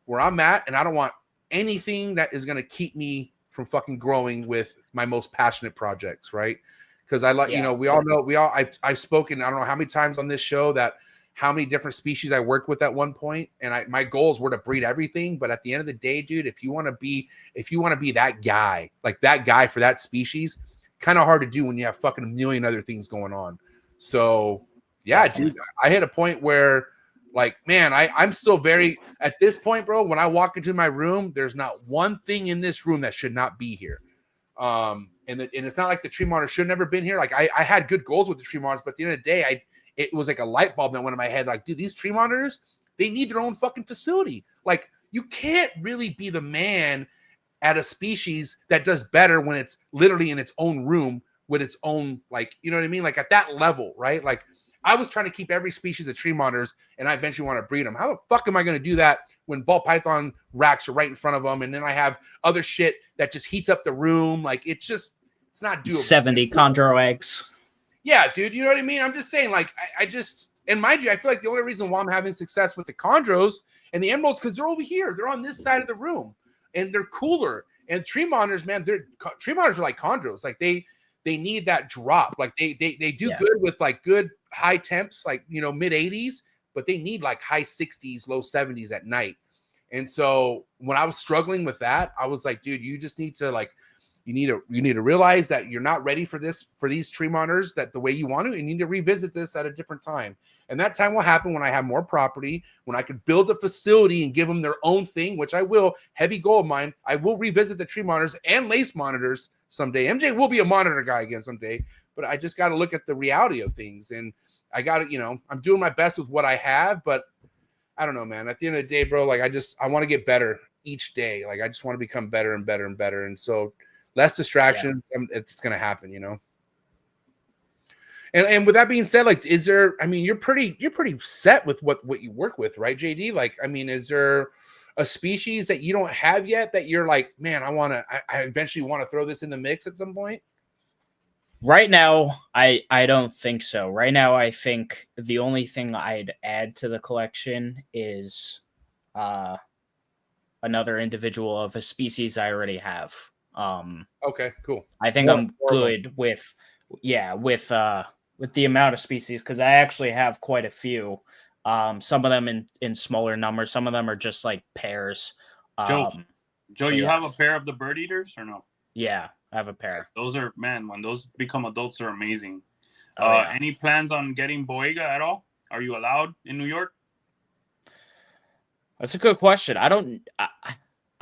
where I'm at, and I don't want anything that is going to keep me from fucking growing with my most passionate projects, right? Because I like, we all know, I've spoken, I don't know how many times on this show, that how many different species I worked with at one point, and my goals were to breed everything. But at the end of the day, dude, if you want to be that guy, like that guy for that species, kind of hard to do when you have fucking a million other things going on. So yeah, dude, I hit a point where, like, man, I'm still very, at this point, bro, when I walk into my room, there's not one thing in this room that should not be here. And it's not like the tree monitor should have never been here. Like, I had good goals with the tree monitors, but at the end of the day, it was like a light bulb that went in my head. Like, dude, these tree monitors, they need their own fucking facility. Like, you can't really be the man at a species that does better when it's literally in its own room with its own, like, you know what I mean? Like, at that level, right? Like, I was trying to keep every species of tree monitors, and I eventually want to breed them. How the fuck am I going to do that when ball python racks are right in front of them, and then I have other shit that just heats up the room? Like, it's not doable. 70 chondro eggs. Yeah, dude, you know what I mean? I'm just saying, like, I just, and mind you, I feel like the only reason why I'm having success with the chondros and the emeralds, because they're over here. They're on this side of the room, and they're cooler. And tree monitors, man, tree monitors are like chondros. Like, they need that drop. Like, they do good with, like, good high temps, like, mid 80s, but they need like high 60s, low 70s at night. And so when I was struggling with that, I was like, dude, you just need to, like, you need to realize that you're not ready for these tree monitors that the way you want to, and you need to revisit this at a different time. And that time will happen when I have more property, when I could build a facility and give them their own thing, which I will. Heavy goal of mine. I will revisit the tree monitors and lace monitors someday. MJ will be a monitor guy again someday, but I just got to look at the reality of things. And I got to, I'm doing my best with what I have, but I don't know, man. At the end of the day, bro, like, I want to get better each day. Like, I just want to become better and better and better. And so less distractions, it's going to happen, And with that being said, like, is there, I mean, you're pretty set with what you work with, right, JD? Like, I mean, is there a species that you don't have yet that you're like, man, I eventually want to throw this in the mix at some point? Right now, I don't think so. Right now, I think the only thing I'd add to the collection is another individual of a species I already have. Okay, cool. I think I'm good with the amount of species, because I actually have quite a few. Some of them in smaller numbers. Some of them are just like pairs. Joe, you have a pair of the bird eaters or no? Yeah, I have a pair. Those are, man, when those become adults, they're amazing. Oh, yeah. Any plans on getting Boega at all? Are you allowed in New York? That's a good question. I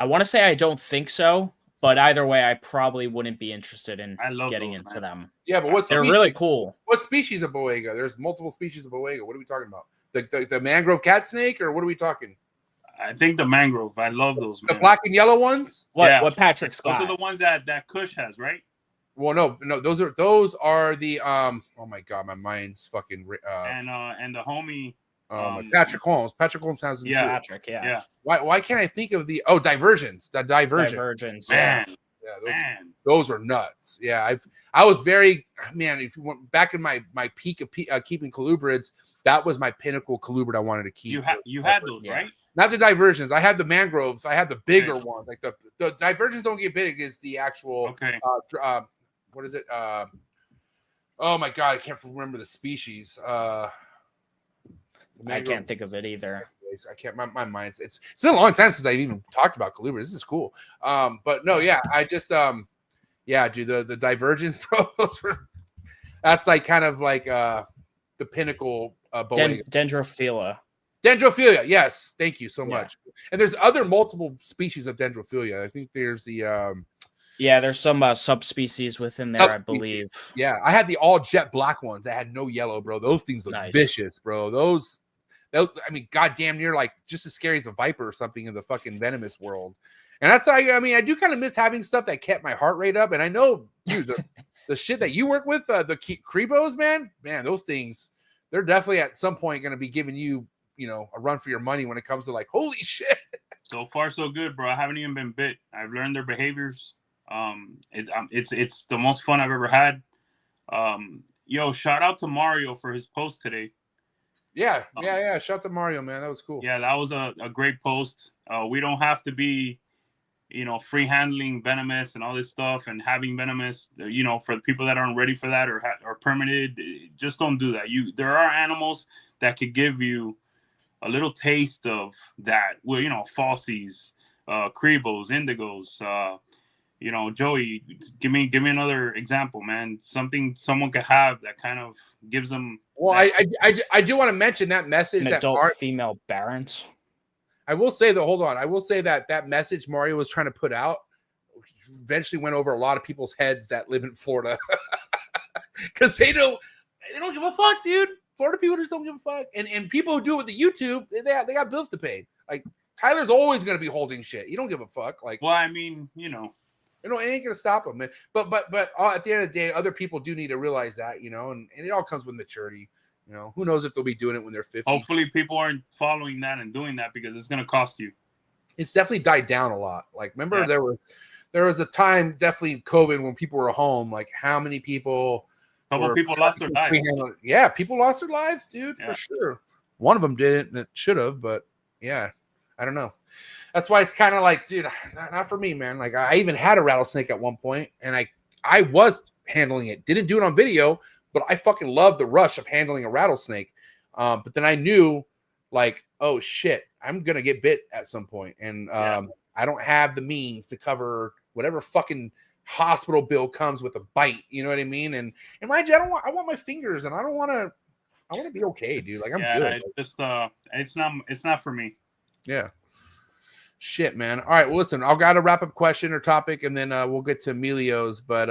want to say I don't think so, but either way, I probably wouldn't be interested in getting into them. Yeah, but they're really cool. What species of Boega? There's multiple species of Boega. What are we talking about? The mangrove cat snake, or what are we talking? I think the mangrove. I love those. The black and yellow ones. What Patrick's got? Those are the ones that Kush has, right? Well, no, those are the oh my god, my mind's fucking and the homie Patrick Holmes. Patrick Holmes has them too. Patrick, yeah. Why can't I think of the diversions? The diversion. Man, Man. those are nuts. Yeah, I was very, man, if you went back in my peak of keeping colubrids, that was my pinnacle colubrid I wanted to keep. You had those, right? Not the diversions. I had the mangroves. I had the bigger ones. Like the diversions don't get big as the actual. Okay. What is it? Oh my god, I can't remember the species. I can't think of it either. I can't. My mind's. It's been a long time since I've even talked about colubrids. This is cool. But no, yeah, I just yeah, dude, the divergence, bro. That's like kind of like the pinnacle. Dendrophilia. Dendrophilia, yes, thank you so much. And there's other multiple species of Dendrophilia. I think there's the there's some subspecies within there, I believe. Yeah, I had the all jet black ones. I had no yellow, bro. Those things look vicious, bro. Those, I mean, goddamn near like just as scary as a viper or something in the fucking venomous world. And that's I mean, I do kind of miss having stuff that kept my heart rate up. And I know, dude, the shit that you work with, the Cribos, man, those things, they're definitely at some point going to be giving you, a run for your money when it comes to like, holy shit. So far, so good, bro. I haven't even been bit. I've learned their behaviors. It's the most fun I've ever had. Yo, shout out to Mario for his post today. Yeah. Shout out to Mario, man. That was cool. Yeah, that was a great post. We don't have to be, free handling venomous and all this stuff and having venomous, for the people that aren't ready for that or permitted, just don't do that. There are animals that could give you a little taste of that. Well, falsies, Cribos, indigos, Joey, give me another example, man. Something someone could have that kind of gives them. Well, I do want to mention that message. An that adult female barons. I will say that. Hold on. I will say that message Mario was trying to put out eventually went over a lot of people's heads that live in Florida, because they don't give a fuck, dude. Florida people just don't give a fuck, and people who do it with the YouTube, they got bills to pay. Like Tyler's always going to be holding shit. You don't give a fuck. Like, well, I mean, it ain't gonna stop them, man. But at the end of the day, other people do need to realize that, and it all comes with maturity. Who knows if they'll be doing it when they're 50. Hopefully, people aren't following that and doing that because it's gonna cost you. It's definitely died down a lot. Like, remember there was a time, definitely COVID, when people were home. Like, how many people? A couple people lost their lives. Yeah, people lost their lives, dude, for sure. One of them didn't that should have, but yeah, I don't know. That's why it's kind of like, dude, not for me, man. Like, I even had a rattlesnake at one point, and I was handling it. Didn't do it on video, but I fucking loved the rush of handling a rattlesnake. But then I knew, like, oh shit, I'm gonna get bit at some point, and I don't have the means to cover whatever fucking hospital bill comes with a bite. You know what I mean? And mind you, I want my fingers, and I want to be okay, dude. Like, I'm good. It's not for me. Yeah. Shit, man. All right. Well, listen, I've got a wrap up question or topic, and then we'll get to Emilio's. But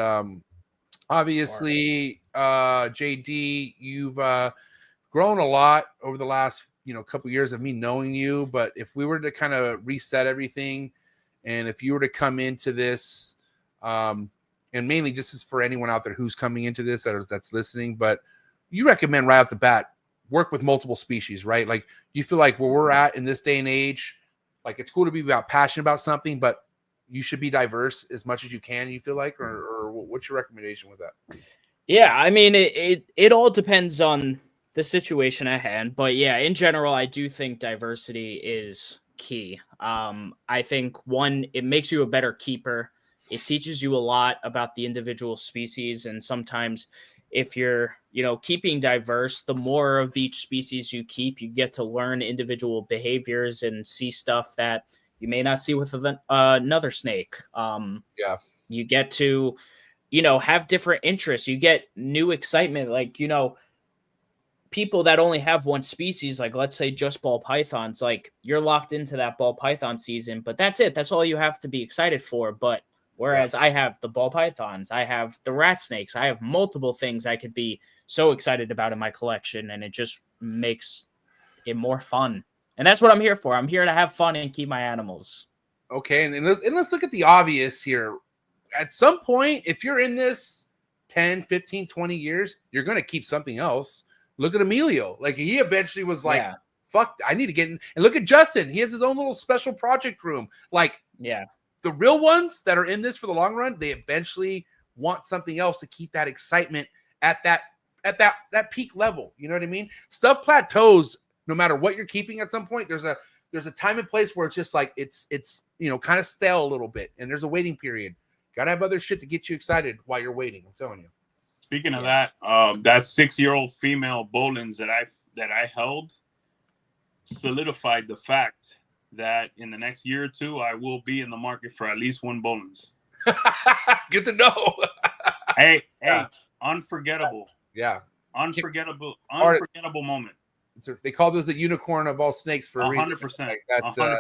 obviously, JD, you've grown a lot over the last couple years of me knowing you. But if we were to kind of reset everything, and if you were to come into this, and mainly just as for anyone out there who's coming into this that's listening, but you recommend right off the bat work with multiple species, right? Like, you feel like where we're at in this day and age, like, it's cool to be passionate about something, but you should be diverse as much as you can, you feel like, or what's your recommendation with that? Yeah, I mean, it all depends on the situation at hand, but yeah, in general, I do think diversity is key. I think, one, it makes you a better keeper. It teaches you a lot about the individual species, and sometimes if you're, keeping diverse, the more of each species you keep, you get to learn individual behaviors and see stuff that you may not see with another snake. You get to, have different interests. You get new excitement. Like, people that only have one species, like let's say just ball pythons, like you're locked into that ball python season, but that's it. That's all you have to be excited for. But whereas I have the ball pythons, I have the rat snakes, I have multiple things I could be so excited about in my collection, and it just makes it more fun. And that's what I'm here for. I'm here to have fun and keep my animals. Okay, and let's look at the obvious here. At some point, if you're in this 10, 15, 20 years, you're going to keep something else. Look at Emilio. Like, he eventually was like, fuck, I need to get in. And look at Justin. He has his own little special project room. Like, the real ones that are in this for the long run, they eventually want something else to keep that excitement at that peak level. You know what I mean? Stuff plateaus no matter what you're keeping at some point. There's a time and place where it's just like it's kind of stale a little bit, and there's a waiting period. Gotta have other shit to get you excited while you're waiting. I'm telling you. Speaking of that 6-year-old female bullins that I held solidified the fact that in the next year or two I will be in the market for at least one bullins. Good to know. Hey, unforgettable. Yeah. Unforgettable moment. They call those a unicorn of all snakes for a reason. 100%. Like that's 100%.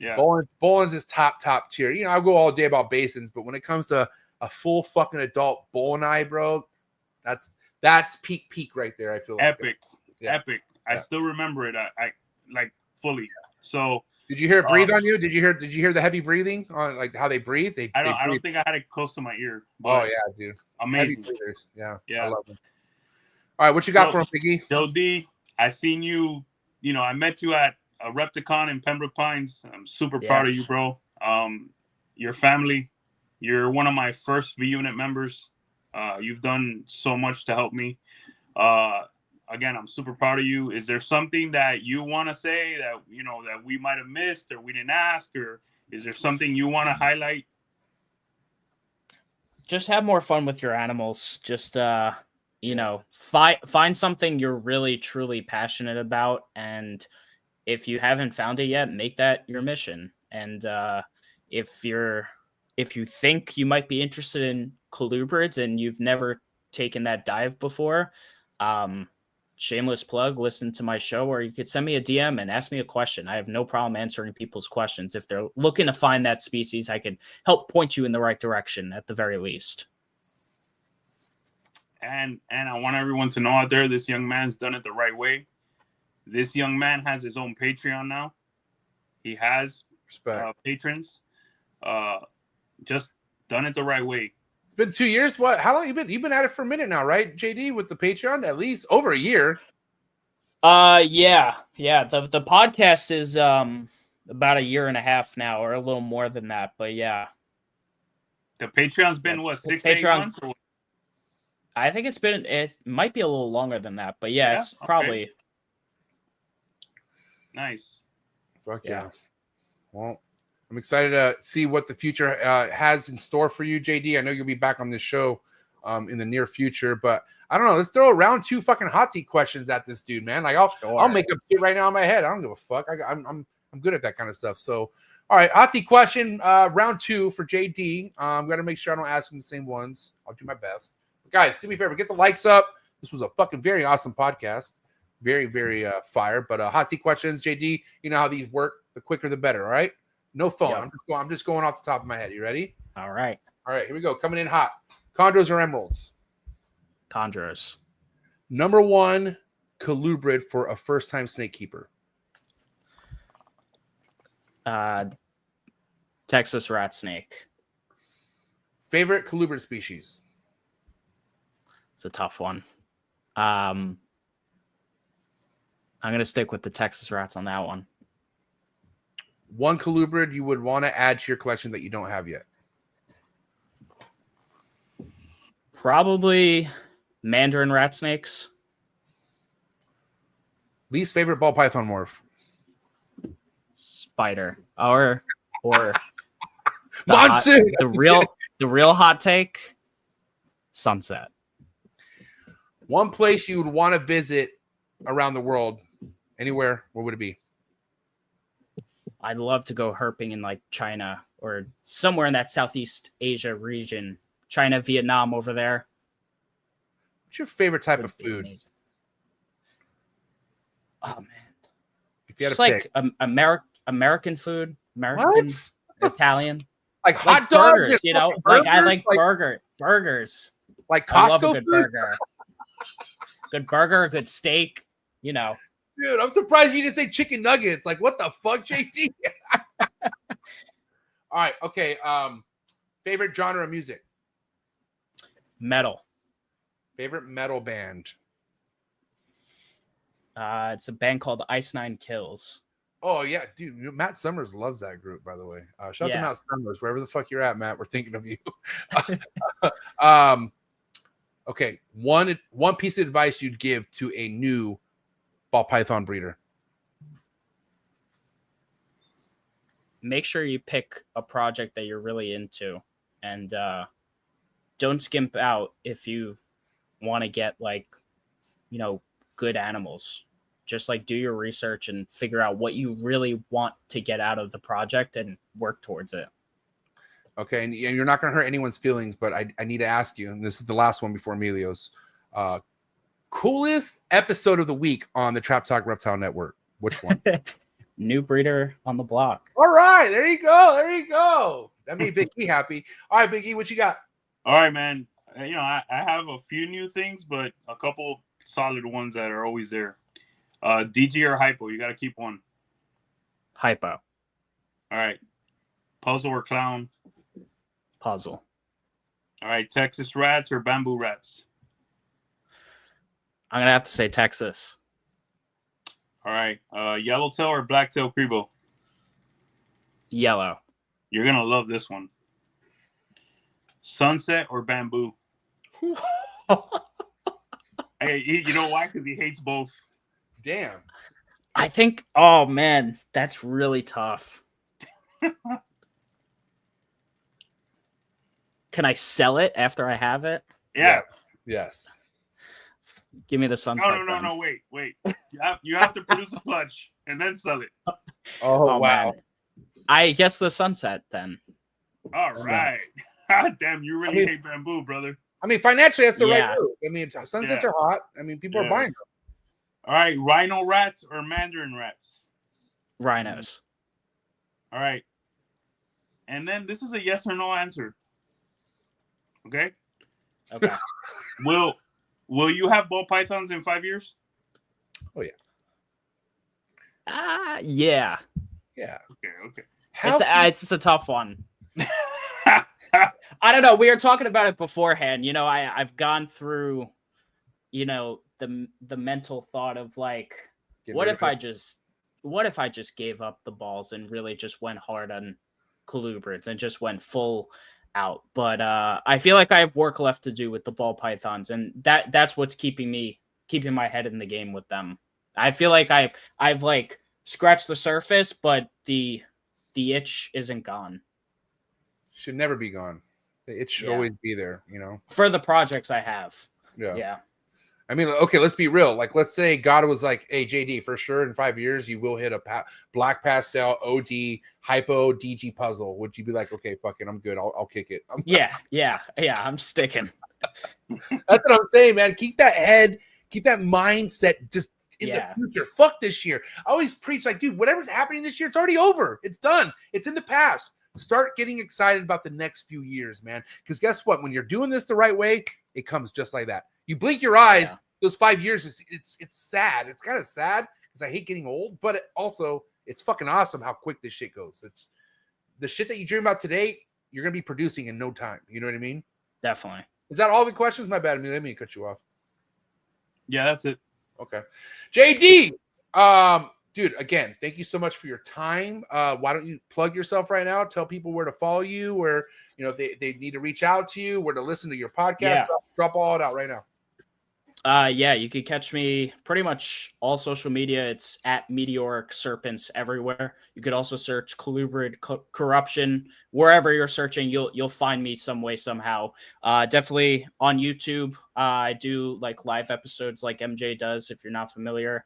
Yeah. Bullins is top tier. You know, I'll go all day about basins, but when it comes to a full fucking adult bullin eye, bro, that's peak right there. I feel like epic. I still remember it. I like fully. So did you hear it breathe on you? Did you hear the heavy breathing on like how they breathe? I don't think I had it close to my ear. Oh yeah, dude. Amazing. Heavy breathers. Yeah. Yeah. I love them. All right, what you got for him, Biggie? Joe D, I seen you. You know, I met you at a Repticon in Pembroke Pines. I'm super proud of you, bro. Your family. You're one of my first V Unit members. You've done so much to help me. Again, I'm super proud of you. Is there something that you want to say that that we might have missed or we didn't ask, or is there something you want to highlight? Just have more fun with your animals. Just find something you're really truly passionate about, and if you haven't found it yet, make that your mission. And if you think you might be interested in colubrids and you've never taken that dive before, shameless plug, listen to my show, or you could send me a DM and ask me a question. I have no problem answering people's questions. If they're looking to find that species, I can help point you in the right direction at the very least. And I want everyone to know out there, this young man's done it the right way. This young man has his own Patreon now. He has patrons. Just done it the right way. It's been 2 years. What? How long you been? You've been at it for a minute now, right, JD? With the Patreon, at least over a year. Yeah. The podcast is about a year and a half now, or a little more than that. But yeah, the Patreon's been what, 6 to 8 months? Or what? I think it might be a little longer than that, but yes, probably. Okay. Nice. Fuck yeah. Well, I'm excited to see what the future has in store for you, JD. I know you'll be back on this show in the near future, but I don't know. Let's throw around 2 fucking hot seat questions at this dude, man. Like I'll make up shit right now in my head. I don't give a fuck. I'm good at that kind of stuff. So, all right, hot seat question, round 2 for JD. I'm gonna make sure I don't ask him the same ones. I'll do my best. But guys, do me a favor, get the likes up. This was a fucking very awesome podcast. Very, very fire. But hot seat questions, JD. You know how these work. The quicker, the better. All right. No phone. Yep. I'm just going off the top of my head. You ready? All right. Here we go. Coming in hot. Chondros or emeralds? Chondros. Number 1 colubrid for a first-time snake keeper. Texas rat snake. Favorite colubrid species? It's a tough one. I'm going to stick with the Texas rats on that one. 1 colubrid you would want to add to your collection that you don't have yet? Probably mandarin rat snakes. Least favorite ball python morph? Spider. Or Monsoon. The real hot take, sunset. 1 place you would want to visit around the world, anywhere, where would it be? I'd love to go herping in like China or somewhere in that Southeast Asia region. China, Vietnam over there. What's your favorite type of food? Amazing. Oh man. If you had Just like American food, Italian. Like hot dogs, burgers, you know? Like I like burgers. Like I love Costco a good food? burger. Good burger, good steak, you know. Dude, I'm surprised you didn't say chicken nuggets. Like, what the fuck, JT? All right, okay. Favorite genre of music? Metal. Favorite metal band? It's a band called Ice Nine Kills. Oh yeah, dude. Matt Summers loves that group, by the way. Shout out to Yeah. Matt Summers, wherever the fuck you're at, Matt. We're thinking of you. Okay, one piece of advice you'd give to a new ball python breeder. Make sure you pick a project that you're really into, and don't skimp out if you want to get like, good animals. Just like do your research and figure out what you really want to get out of the project and work towards it. Okay, and you're not going to hurt anyone's feelings, but I need to ask you, and this is the last one before Emilio's. Coolest episode of the week on the Trap Talk Reptile Network. Which one? New breeder on the block. All right, there you go. There you go. That made Big E happy. All right, Big E, what you got? All right, man. I have a few new things, but a couple solid ones that are always there. DG or Hypo, you got to keep one. Hypo. All right. Puzzle or Clown? Puzzle. All right. Texas Rats or Bamboo Rats? I'm gonna have to say Texas. All right. Yellowtail or Blacktail Crebo? Yellow. You're gonna love this one. Sunset or Bamboo? Hey, you know why? Because he hates both. Damn. I think, oh man, that's really tough. Can I sell it after I have it? Yeah. Yes. Give me the Sunset. No. Wait. You have to produce a clutch and then sell it. Oh wow. Man. I guess the Sunset then. All right. God damn, you really hate Bamboo, brother. I mean, financially, that's the Yeah. right move. I mean, sunsets are hot. I mean, people are buying them. All right. Rhino Rats or Mandarin Rats? Rhinos. All right. And then this is a yes or no answer. Okay. Okay. Will you have ball pythons in 5 years? Oh yeah. Yeah. Yeah. Okay. It's a tough one. I don't know. We were talking about it beforehand. I've gone through, the mental thought of like, what if I just gave up the balls and really just went hard on colubrids and just went full out. But I feel like I have work left to do with the ball pythons, and that's what's keeping my head in the game with them. I feel like I've like scratched the surface, but the itch isn't gone. Should never be gone. It should always be there, For the projects I have. Yeah. I mean, okay, let's be real. Like, let's say God was like, hey, JD, for sure in 5 years, you will hit a black pastel, OD, hypo, DG puzzle. Would you be like, okay, fuck it, I'm good. I'll kick it. Yeah. I'm sticking. That's what I'm saying, man. Keep that head, keep that mindset just in the future. Fuck this year. I always preach like, dude, whatever's happening this year, it's already over. It's done. It's in the past. Start getting excited about the next few years, man. Because guess what? When you're doing this the right way, it comes just like that. You blink your eyes, those 5 years, it's sad. It's kind of sad because I hate getting old, but it's fucking awesome how quick this shit goes. It's the shit that you dream about today, you're going to be producing in no time. You know what I mean? Definitely. Is that all the questions? My bad. Let me cut you off. Yeah, that's it. Okay. JD, dude, again, thank you so much for your time. Why don't you plug yourself right now? Tell people where to follow you, where they need to reach out to you, where to listen to your podcast. Yeah. Drop all it out right now. You can catch me pretty much all social media. It's at Meteroric Serpents everywhere. You could also search Colubrid Corruption wherever you're searching. You'll find me some way somehow. Definitely on YouTube. I do like live episodes like MJ does. If you're not familiar.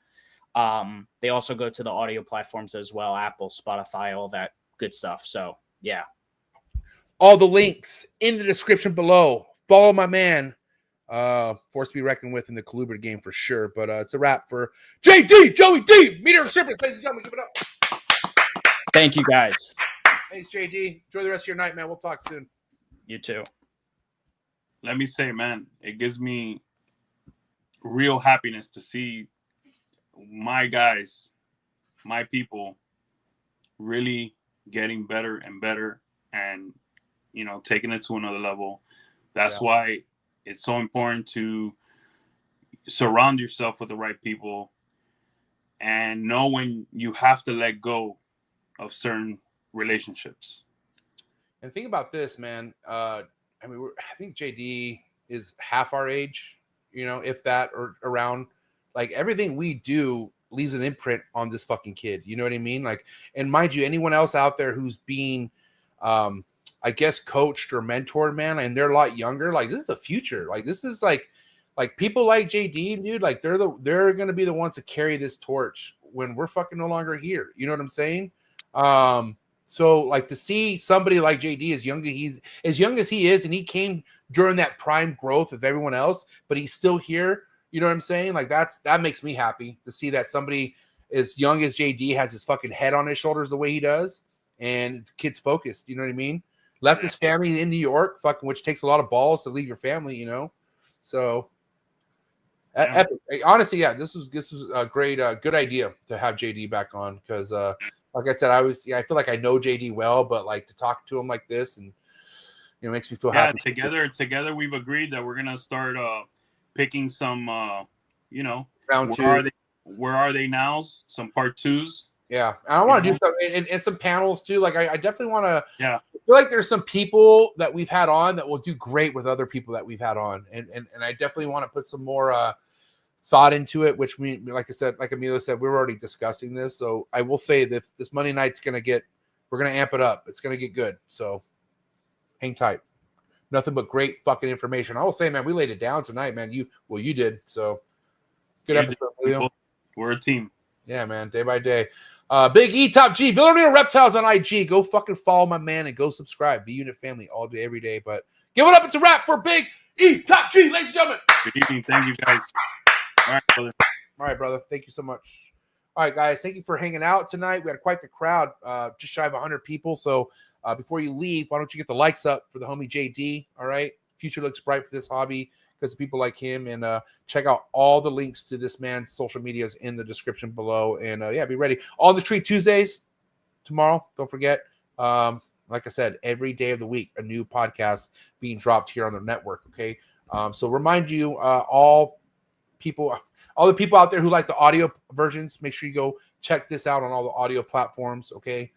They also go to the audio platforms as well, Apple, Spotify, all that good stuff. So yeah, all the links in the description below. Follow my man, force to be reckoned with in the Colubrid game for sure. But it's a wrap for JD, Joey D, Meteor Serpents, ladies and gentlemen. Give it up. Thanks, you guys. Thanks, JD. Enjoy the rest of your night, man. We'll talk soon. You too. Let me say, man, it gives me real happiness to see my guys, my people really getting better and better and, taking it to another level. That's why it's so important to surround yourself with the right people and know when you have to let go of certain relationships. And think about this, man. I mean, I think JD is half our age, you know, if that, or around. Like, everything we do leaves an imprint on this fucking kid. You know what I mean? Like, and mind you, anyone else out there who's being, I guess, coached or mentored, man, and they're a lot younger, like, this is the future. Like, this is like people like JD, dude, like, they're going to be the ones to carry this torch when we're fucking no longer here. You know what I'm saying? So, like, to see somebody like JD as young as he is, and he came during that prime growth of everyone else, but he's still here. You know what I'm saying? Like, that makes me happy to see that somebody as young as JD has his fucking head on his shoulders the way he does, and the kid's focused. You know what I mean? Left his family in New York, fucking, which takes a lot of balls to leave your family, you know? So, epic. Honestly, yeah, this was a great, good idea to have JD back on, because, like I said, I feel like I know JD well, but, like, to talk to him like this, and, you know, makes me feel happy. Together we've agreed that we're gonna start picking some, you know, round two. Where are they now? Some part twos. Yeah, and I want to do some and some panels too. Like, I definitely want to. Yeah, I feel like there's some people that we've had on that will do great with other people that we've had on, and I definitely want to put some more thought into it. Which like I said, like Emilio said, we're already discussing this. So I will say that this Monday night's we're gonna amp it up. It's gonna get good. So hang tight. Nothing but great fucking information. I will say, man, we laid it down tonight, man. You did. So good episode, Emilio. We're a team. Yeah, man. Day by day. Big E Top G, Villarino Reptiles on IG. Go fucking follow my man and go subscribe. Be Unit Family all day, every day. But give it up. It's a wrap for Big E Top G, ladies and gentlemen. Good evening. Thank you, guys. All right, brother. All right, brother. Thank you so much. All right, guys. Thank you for hanging out tonight. We had quite the crowd, just shy of 100 people. So before you leave, why don't you get the likes up for the homie JD? All right. Future looks bright for this hobby because of people like him. And check out all the links to this man's social medias in the description below. And yeah, be ready. All the Tree Tuesdays tomorrow. Don't forget. Like I said, every day of the week, a new podcast being dropped here on the network. Okay. So remind you, all the people out there who like the audio versions, make sure you go check this out on all the audio platforms. Okay.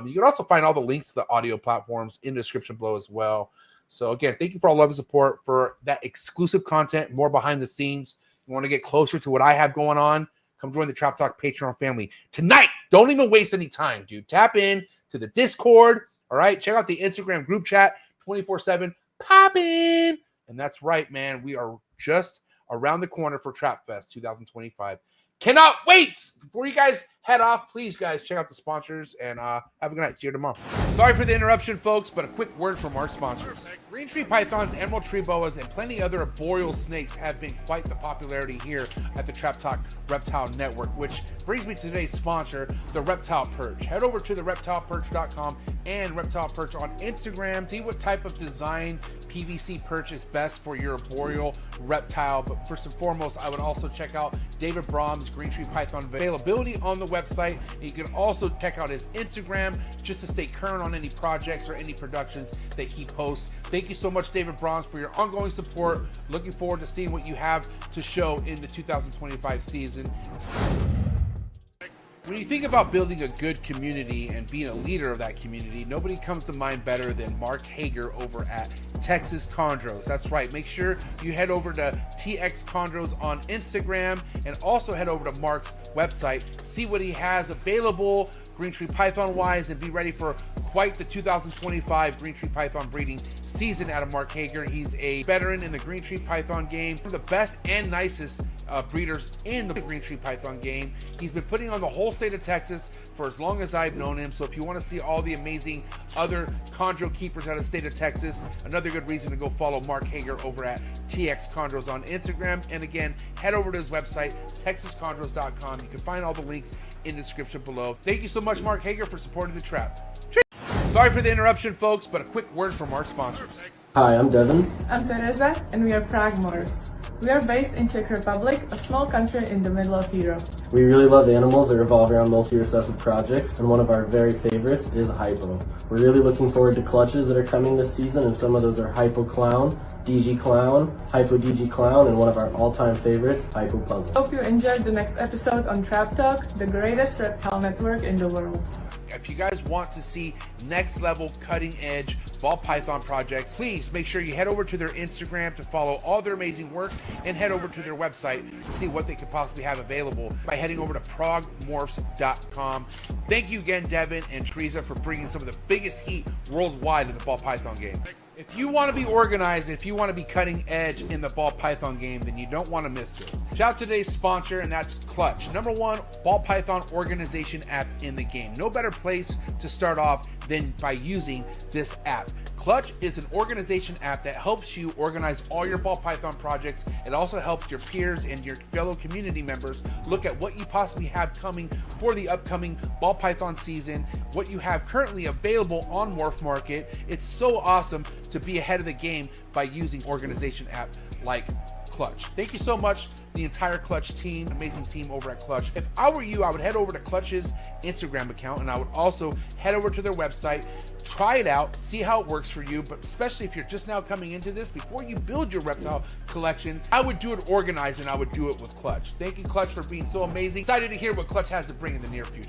You can also find all the links to the audio platforms in the description below as well. So again, thank you for all love and support for that exclusive content, more behind the scenes. You want to get closer to what I have going on? Come join the Trap Talk Patreon family tonight. Don't even waste any time, dude. Tap in to the Discord. All right. Check out the Instagram group chat 24/7. Pop in. And that's right, man. We are just around the corner for Trap Fest 2025. Cannot wait. Before you guys head off, please, guys, check out the sponsors and have a good night. See you tomorrow. Sorry for the interruption, folks, but a quick word from our sponsors. Green tree pythons, emerald tree boas, and plenty other arboreal snakes have been quite the popularity here at the Trap Talk Reptile Network, which brings me to today's sponsor, the Reptile Perch. Head over to the reptileperch.com and Reptile Perch on Instagram. See what type of design PVC perch is best for your arboreal reptile. But first and foremost, I would also check out David Brom's Green Tree Python availability on the website. And you can also check out his Instagram just to stay current on any projects or any productions that he posts. Thank you so much, David Broms, for your ongoing support. Looking forward to seeing what you have to show in the 2025 season. When you think about building a good community and being a leader of that community, nobody comes to mind better than Mark Hager over at Texas Chondros. That's right. Make sure you head over to TX Chondros on Instagram and also head over to Mark's website. See what he has available Green Tree Python wise and be ready for quite the 2025 Green Tree Python breeding season out of Mark Hager. He's a veteran in the Green Tree Python game, one of the best and nicest breeders in the Green Tree Python game. He's been putting on the whole state of Texas for as long as I've known him. So if you want to see all the amazing other chondro keepers out of the state of Texas, another good reason to go follow Mark Hager over at TX Chondros on Instagram. And again, head over to his website, texaschondros.com. You can find all the links in the description below. Thank you so much, Mark Hager, for supporting the trap. Sorry for the interruption, folks, but a quick word from our sponsors. Hi, I'm Devin. I'm Teresa, and we are MORPH. We are based in Czech Republic, a small country in the middle of Europe. We really love animals that revolve around multi-recessive projects, and one of our very favorites is Hypo. We're really looking forward to clutches that are coming this season, and some of those are Hypo Clown, DG Clown, Hypo DG Clown, and one of our all-time favorites, Hypo Puzzle. Hope you enjoyed the next episode on Trap Talk, the greatest reptile network in the world. If you guys want to see next level cutting edge ball python projects, please make sure you head over to their Instagram to follow all their amazing work, and head over to their website to see what they could possibly have available by heading over to progmorphs.com. Thank you again, Devin and Teresa, for bringing some of the biggest heat worldwide in the ball python game. If you want to be organized, if you want to be cutting edge in the ball python game, then you don't want to miss this. Shout out to today's sponsor, and that's Clutch, #1 ball python organization app in the game. No better place to start off than by using this app. Clutch is an organization app that helps you organize all your ball python projects. It also helps your peers and your fellow community members look at what you possibly have coming for the upcoming ball python season, what you have currently available on Morph Market. It's so awesome to be ahead of the game by using organization app like Clutch. Thank you so much, the entire Clutch team, amazing team over at Clutch. If I were you, I would head over to Clutch's Instagram account, and I would also head over to their website, try it out, see how it works for you. But especially if you're just now coming into this, before you build your reptile collection, I would do it organized, and I would do it with Clutch. Thank you, Clutch, for being so amazing. Excited to hear what Clutch has to bring in the near future.